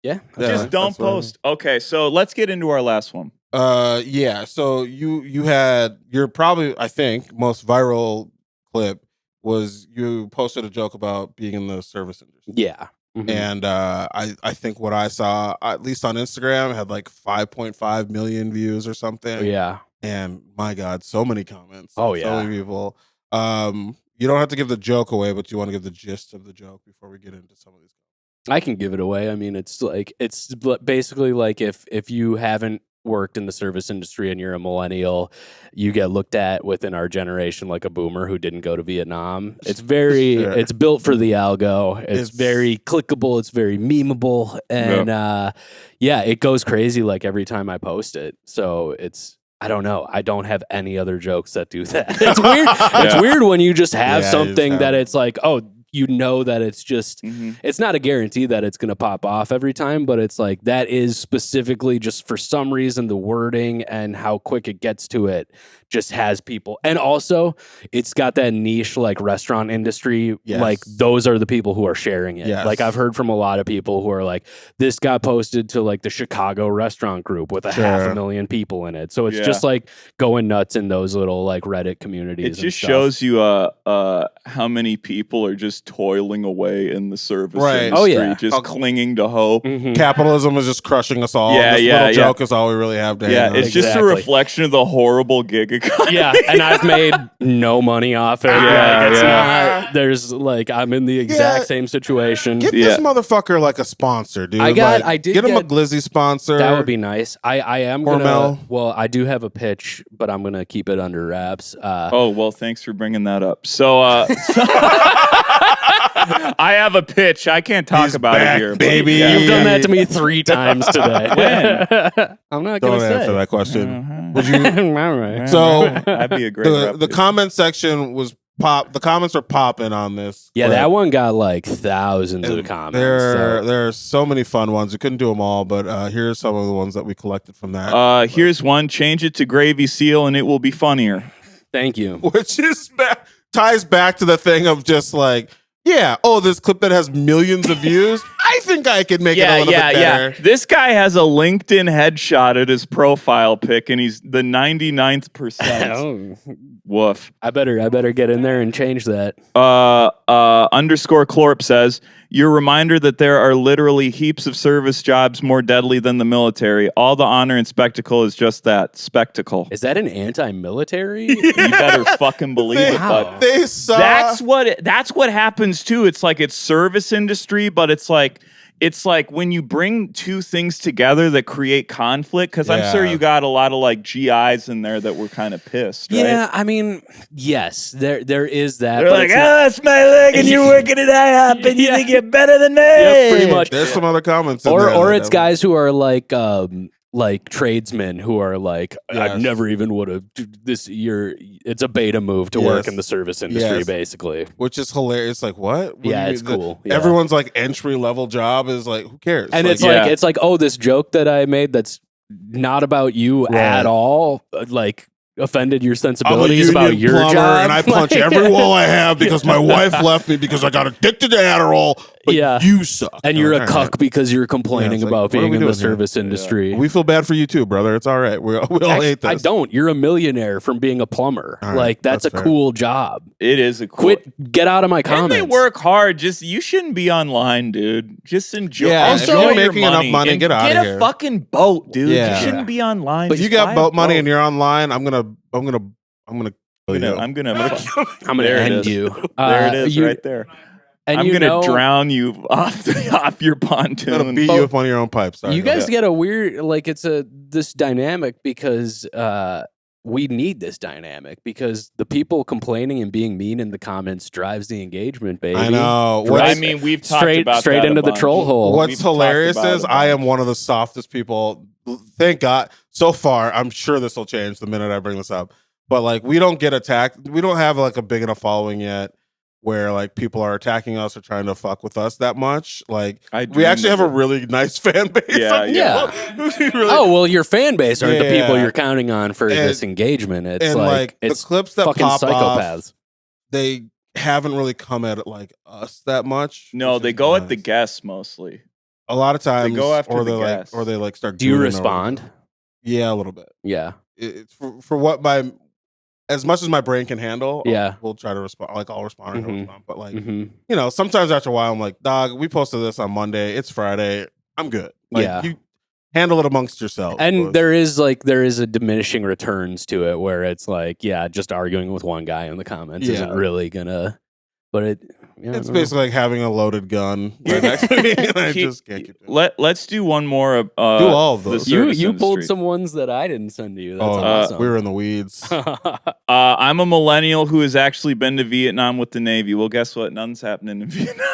yeah. Yeah, Just don't that's what I mean. post. Okay, so let's get into our last one. Yeah. So you had your probably I think most viral clip was you posted a joke about being in the service industry. Yeah. Mhm. And I think what I saw, at least on Instagram, had like 5.5 million views or something. Yeah. And my God, so many comments. Oh, So yeah. many people. You don't have to give the joke away, but you want to give the gist of the joke before we get into some of these. I can give it away. I mean, it's basically like if you haven't worked in the service industry and you're a millennial, you get looked at within our generation like a boomer who didn't go to Vietnam. It's very, Sure. it's built for the algo. It's It's- very clickable. It's very memeable, and yeah, it goes crazy like every time I post it. So I don't know. I don't have any other jokes that do that. It's weird. It's weird when you just have Yeah, something that it's like, oh, you know that it's just, it's not a guarantee that it's going to pop off every time, but it's like that is specifically just for some reason the wording and how quick it gets to it just has people. And also it's got that niche like restaurant industry. Yes. Like those are the people who are sharing it. Yes. Like I've heard from a lot of people who are like, this got posted to like the Chicago restaurant group with 500,000 people in it. So it's just like going nuts in those little like Reddit communities. It just shows you how many people are just toiling away in the service industry, just clinging to hope. Capitalism is just crushing us all. Yeah, this little joke is all we really have to hang on. It's just a reflection of the horrible gig economy. Yeah, and I've made no money off it. Yeah, it's not. There's like I'm in the exact same situation. Get this motherfucker like a sponsor, dude. I did get him a Glizzy sponsor. That would be nice. I am Hormel. gonna. Well, I do have a pitch, but I'm gonna keep it under wraps. Oh well, thanks for bringing that up. So I have a pitch. I can't talk about it here, baby. You've done that to me 3 times today. When? I'm not gonna Don't answer that question. Would you? All right. So that'd be a great. The comment section was pop. The comments are popping on this. Yeah, clip. that one got like thousands of comments. There are so many fun ones. We couldn't do them all, but here's some of the ones that we collected from that. Here's one. Change it to gravy seal, and it will be funnier. Thank you. Which is ties back to the thing of just like, yeah, this clip that has millions of views. I think I could make it a little bit better. Yeah. This guy has a LinkedIn headshot at his profile pic, and he's the 99th percent. Woof. I better get in there and change that. Underscore Clorp says, your reminder that there are literally heaps of service jobs more deadly than the military. All the honor and spectacle is just that, spectacle. Is that an anti-military? You better fucking believe it, bud. They saw. That's what happens too. It's like it's service industry, but it's like when you bring two things together that create conflict, because I'm sure you got a lot of like GIs in there that were kind of pissed, right? Yeah, I mean, yes, there is that. They're like, that's my leg, and you're working at IHOP, and you think you're better than me. Yeah, pretty much. There's some other comments. Or it's guys who are like tradesmen who are like, I never even would have this year. It's a beta move to work in the service industry, basically. Which is hilarious. Like, what? It's cool. Yeah. Everyone's like entry level job is like, who cares? And it's like, oh, this joke that I made that's not about you at all. Like, offended your sensibilities about your plumber, job, and I punch every wall I have because my wife left me because I got addicted to Adderall. But you suck, and you're a cuck because you're complaining about being in the service industry. We feel bad for you too, brother. It's all right. We all hate this. I don't. You're a millionaire from being a plumber. Right, like that's a cool job. It is a cool. Get out of my comments. And they work hard. You shouldn't be online, dude. Just enjoy. Yeah, also, if you're making enough money, get out of here. Get a fucking boat, dude. Yeah. You shouldn't be online. But you got boat money and you're online. I'm gonna I'm gonna end you. There it is, right there. And I'm gonna drown you off your pontoon. I'm gonna beat you with one of your own pipes. Sorry, you guys get a weird it's this dynamic because we need this dynamic because the people complaining and being mean in the comments drives the engagement, baby. I know. We've talked about straight that into the troll hole. What's hilarious is I am one of the softest people. Thank God. So far, I'm sure this will change the minute I bring this up. But like, we don't get attacked. We don't have like a big enough following yet where like people are attacking us or trying to fuck with us that much. Like, we actually have a really nice fan base. Yeah. Oh, well, your fan base are the people you're counting on for this engagement. It's like it's the clips that fucking pop psychopaths. Off, they haven't really come at it like us that much. No, they go at the guests mostly. A lot of times they go after the guests. or they like start. Do you respond? Yeah, a little bit. Yeah. It's for what as much as my brain can handle. We'll try to respond. Like I'll respond or respond. But like you know, sometimes after a while, I'm like, dog, we posted this on Monday. It's Friday. I'm good. Like, you handle it amongst yourselves. And there is a diminishing returns to it where it's like, just arguing with one guy in the comments isn't really gonna. But it's basically like having a loaded gun right next to me, and I just can't keep it. Let's do one more. Do all of those. You pulled some ones that I didn't send to you. That's awesome. We were in the weeds. I'm a millennial who has actually been to Vietnam with the Navy. Well, guess what? None's happening in Vietnam.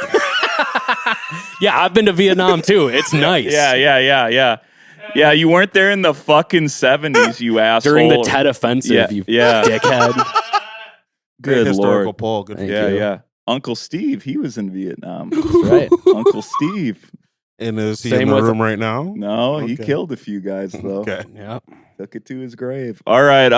Yeah, I've been to Vietnam too. It's nice. Yeah. Yeah, you weren't there in the fucking 70s, you asshole. During the Tet Offensive, you dickhead. Great Good historical Lord. poll. Good for Thank you. Yeah, you. yeah. Uncle Steve, he was in Vietnam. That's right. Uncle Steve. And is he Same in the with- room right now? No, he Okay. killed a few guys, though. Okay. Yeah. Took it to his grave. All right.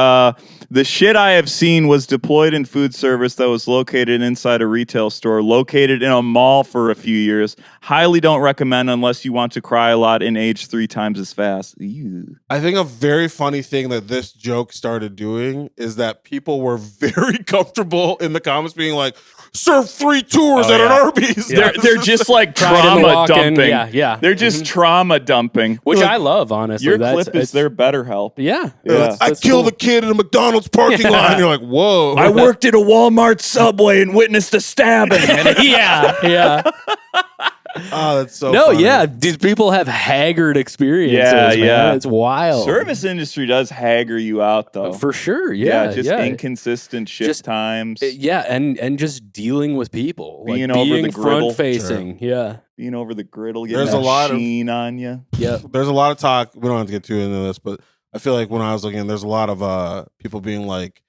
The shit I have seen was deployed in food service that was located inside a retail store, located in a mall for a few years. Highly don't recommend unless you want to cry a lot and age 3 times as fast. Ew. I think a very funny thing that this joke started doing is that people were very comfortable in the comments being like, serve 3 tours Oh, at yeah. an Arby's. They're just like Pride in the trauma walk-in. dumping. Yeah. They're just trauma dumping. Which I love, honestly. Your That's, clip is their better help. Yeah. Yeah. I That's killed cool. a kid in a McDonald's parking lot. And you're like, whoa. I worked at a Walmart Subway and witnessed a stabbing. yeah. Oh, that's so No, funny. yeah. These people have haggard experiences, Yeah, man. yeah. It's wild. Service industry does hagger you out, though. For sure. Yeah. just inconsistent shift Just- times. Yeah, and just dealing with people. Being like over being the griddle. front facing. Yeah. Being over the griddle, getting There's that a lot of- sheen on you. Yeah. There's a lot of talk. We don't have to get too into this, but I feel like when I was looking, there's a lot of people being like,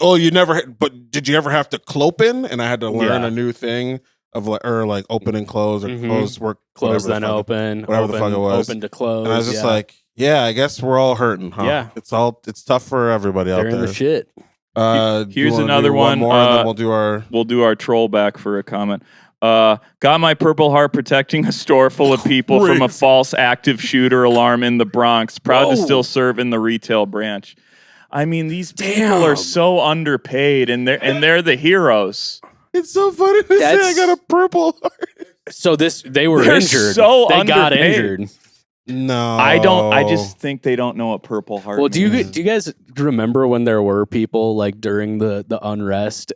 "Oh, you never." But did you ever have to clopen? And I had to learn Yeah. a new thing of like open and close or Mhm. close work, Close whatever the then fuck. open. whatever the open, fuck it was. Open to close. And I was just yeah. like, "Yeah, I guess we're all hurting, huh? Yeah. It's tough for everybody they're out in there." the shit. Do you Here's wanna another do one, more, and then we'll do our. We'll do our troll back for a comment. Got my Purple Heart protecting a store full of people from a Crazy. false active shooter alarm in the Bronx. Proud to Whoa. still serve in the retail branch. I mean, these people are Damn. so underpaid, and they're the heroes. It's so funny to say I That's- got a purple heart. So they were They're injured. so they got underpaid. injured. No, I just think they don't know what Purple Heart Well, do means. you guys remember when there were people like during the unrest,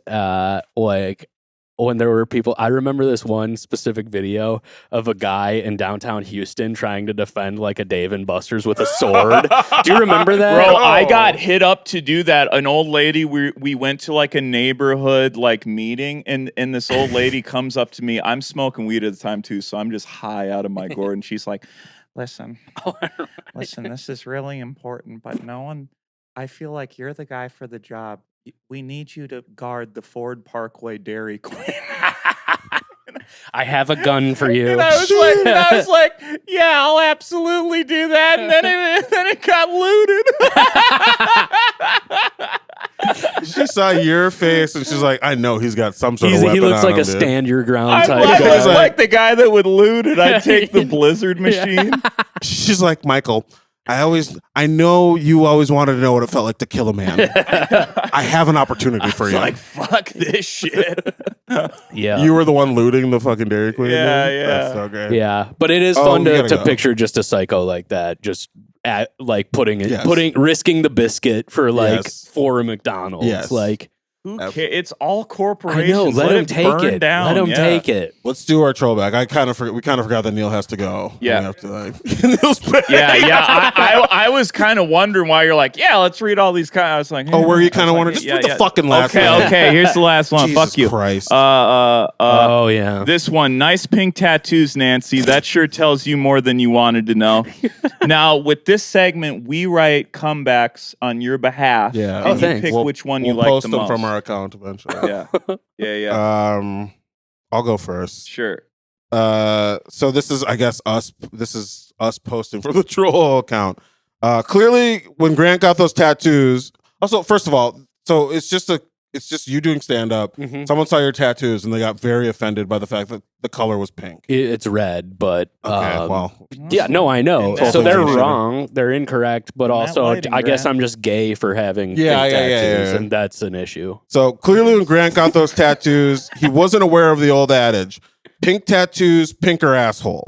like when there were people? I remember this one specific video of a guy in downtown Houston trying to defend like a Dave and Buster's with a sword. Do you remember that? Bro, I got hit up to do that. An old lady, we went to like a neighborhood like meeting, and this old lady comes up to me. I'm smoking weed at the time too, so I'm just high out of my gourd, and she's like, "Listen, listen, this is really important, but no one. I feel like you're the guy for the job. We need you to guard the Ford Parkway Dairy Queen." I have a gun for you. And I was like, yeah, I'll absolutely do that. And then it got looted. She saw your face and she's like, "I know he's got some sort of weapon." He looks on like a him, dude." stand your ground I'm type like, guy. I was like the guy that would loot it. I'd take the Blizzard machine. She's like, "Michael, I know you always wanted to know what it felt like to kill a man. I have an opportunity for you." Like, fuck this shit. Yeah. You were the one looting the fucking Dairy Queen. Yeah, dude? yeah. That's so great. Yeah, but it is Oh, fun we to gotta go. picture just a psycho like that, just like Yes. risking the biscuit for like Yes. for a McDonald's. Yes. Like Who cares? It's all I corporations. know, let him it take burn it. down. Let him Yeah. take it. Let's do our throwback. We kind of forgot that Neil has to go. Yeah. We have to, like, Neil's back. Yeah. I was kind of wondering why you're like, yeah, let's read all these. I was like, Oh, were you I kind of was wondering? like, Just put the fucking last one. Okay. Here's the last one. Jesus Fuck you. Christ. Oh yeah. This one, nice pink tattoos, Nancy. That sure tells you more than you wanted to know. Now, with this segment, we write comebacks on your behalf. Yeah. And Oh, you thanks. pick which one you we'll like post the them most. from our account eventually. Yeah. I'll go first. Sure. So this is, I guess, us. This is us posting from the troll account. Clearly, when Grant got those tattoos. Also, first of all, so it's just you doing stand up. Mhm. Someone saw your tattoos and they got very offended by the fact that the color was pink. It's red, but Okay, well, yeah, no, I know. In that So they're lighting. wrong. They're incorrect, but In that also lighting, I guess Grant. I'm just gay for having Yeah, pink yeah, yeah, tattoos, yeah. and that's an issue. so clearly, when Grant got those tattoos, he wasn't aware of the old adage: pink tattoos, pinker asshole.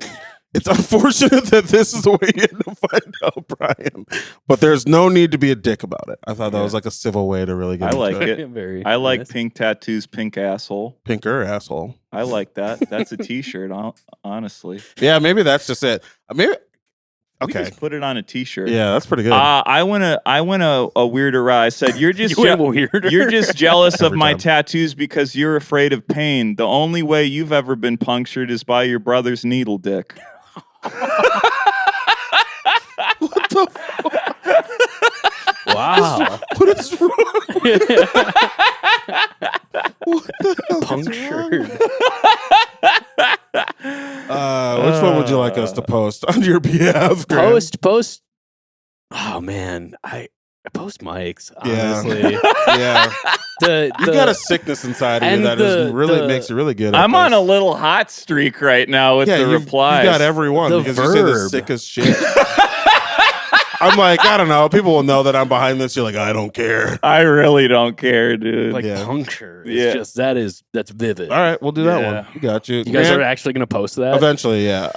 It's unfortunate that this is the way you had to find out, Brian. But there's no need to be a dick about it. I thought that was like a civil way to really get I into like it. it. Very I like nice. pink tattoos, pink asshole. Pinker asshole. I like that. That's a t-shirt, honestly. Yeah, maybe that's just it. Maybe. We Okay. just put it on a t-shirt. Yeah, that's pretty good. I went a weirder route. I said, you're just You went weirder. you're just jealous of Every my time. tattoos because you're afraid of pain. The only way you've ever been punctured is by your brother's needle dick. Wow. What is wrong? What the hell is Punctured. Which one would you like us to post on your behalf? Grant? Post. Oh man, I post mics. Yeah. Honestly, Yeah. You've got a sickness inside of you and that makes you really good. I'm at on this. a little hot streak right now with the you've replies. got everyone The because you say the verb. sickest shit. I'm like, I don't know. People will know that I'm behind this. You're like, I don't care. I really don't care, dude. like Yeah. puncture. It's Yeah. just that's vivid. All right, we'll do that Yeah. one. We got you. You guys Grant, are actually gonna post that? eventually, yeah.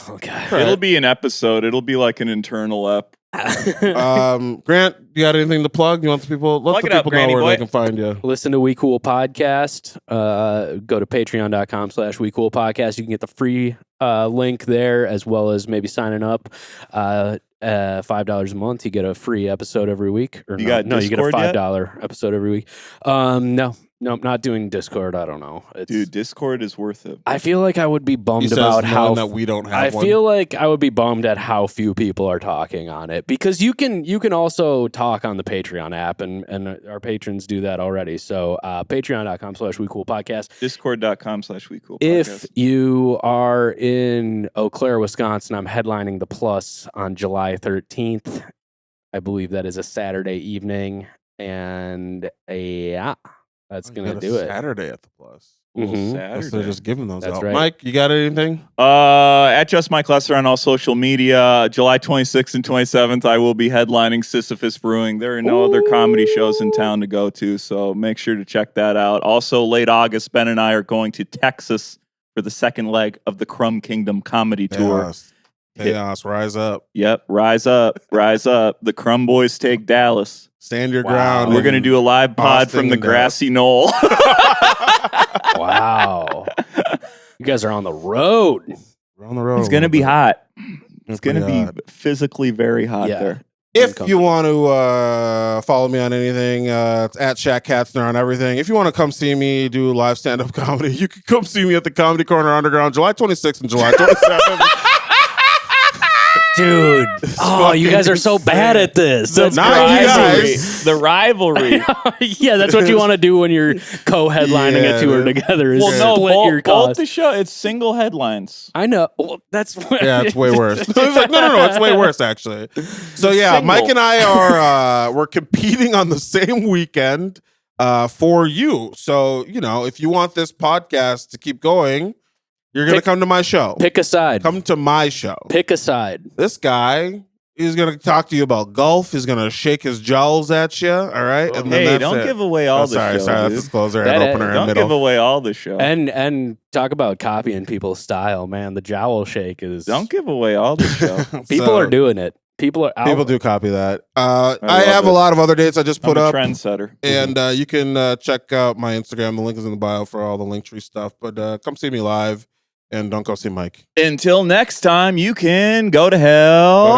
Okay. It'll be an episode. It'll be like an internal ep. Grant, you got anything to plug? You want the people? Let Plug the it up, people know Granny where boy. they can find you. Listen to We Cool Podcast. Go to patreon.com/We Cool Podcast. You can get the free link there, as well as maybe signing up. $5 a month, you get a free episode every week. Or You got you get a Discord yet? $5 episode every week. No, I'm not doing Discord. I don't know. Dude, Discord is worth it. I feel like I would be He bummed says about knowing how that we don't have I one. feel like I would be bummed at how few people are talking on it, because you can also talk on the Patreon app, and our patrons do that already. So patreon.com/WeCoolPodcast. Discord.com/WeCoolPodcast. If you are in Eau Claire, Wisconsin, I'm headlining the Plus on July 13th. I believe that is a Saturday evening, and that's You gonna got a do it. Saturday at the Plus. Mhm. Saturday. So they're just giving those That's out. right. Mike, you got anything? At Just Mike Lesser on all social media. July 26th and 27th, I will be headlining Sisyphus Brewing. There are no other comedy shows in town to go to, so make sure to check that out. Also, late August, Ben and I are going to Texas for the second leg of the Crumb Kingdom comedy tour. Chaos, rise up. Yep, rise up, rise up. The Crumb Boys take Dallas. Stand your Wow. ground. We're going to do a live pod Austin from the and grassy knoll. Wow, you guys are on the road. We're on the road. It's a going to little be bit. hot. It's going to pretty be hot. physically very hot Yeah. there. If you want to follow me on anything, it's at Shaq Katzner on everything. If you want to come see me do live stand-up comedy, you can come see me at the Comedy Corner Underground, July 26th and July 27th. Dude, oh, you guys are so bad at this. That's Not you guys. The rivalry. yeah, that's what you want to do when you're co-headlining Yeah, a tour dude. together. Is Well, no, split your both costs. the show. It's single headlines. I know. Well, that's Yeah, it's way worse. It's like, no, it's way worse actually. So yeah, Single. Mike and I are we're competing on the same weekend for you. So if you want this podcast to keep going, you're gonna come to my show. Pick a side. Come to my show. Pick a side. This guy is gonna talk to you about golf. He's gonna shake his jowls at you. All right. And then Hey, that's don't it. give away all Oh, the sorry, show. sorry. That's dude. discloser That- and opener and Don't middle. give away all the show. And talk about copying people's style, man. The jowl shake is. Don't give away all the show. People So, are doing it. People are out. People do copy that. I love have a it. lot of other dates I just put I'm a up. trendsetter. And you can check out my Instagram. The link is in the bio for all the Linktree stuff. But come see me live, and don't go see Mike. Until next time, you can go to hell.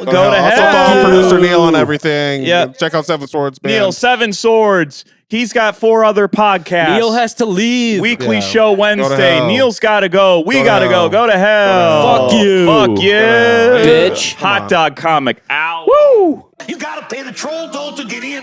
Go to Also hell. follow producer Neil on everything. Yep. Check out Seven Swords Band. Neil, Seven Swords. He's got 4 other podcasts. Neil has to leave. Weekly Yeah. show Go Wednesday. to hell. Neil's got to go. We Go to got to go. hell. Go to hell. Fuck you. Fuck you. Go to hell. Bitch. Come on. Hot dog comic. Ow. Woo! You gotta pay the troll toll to get in.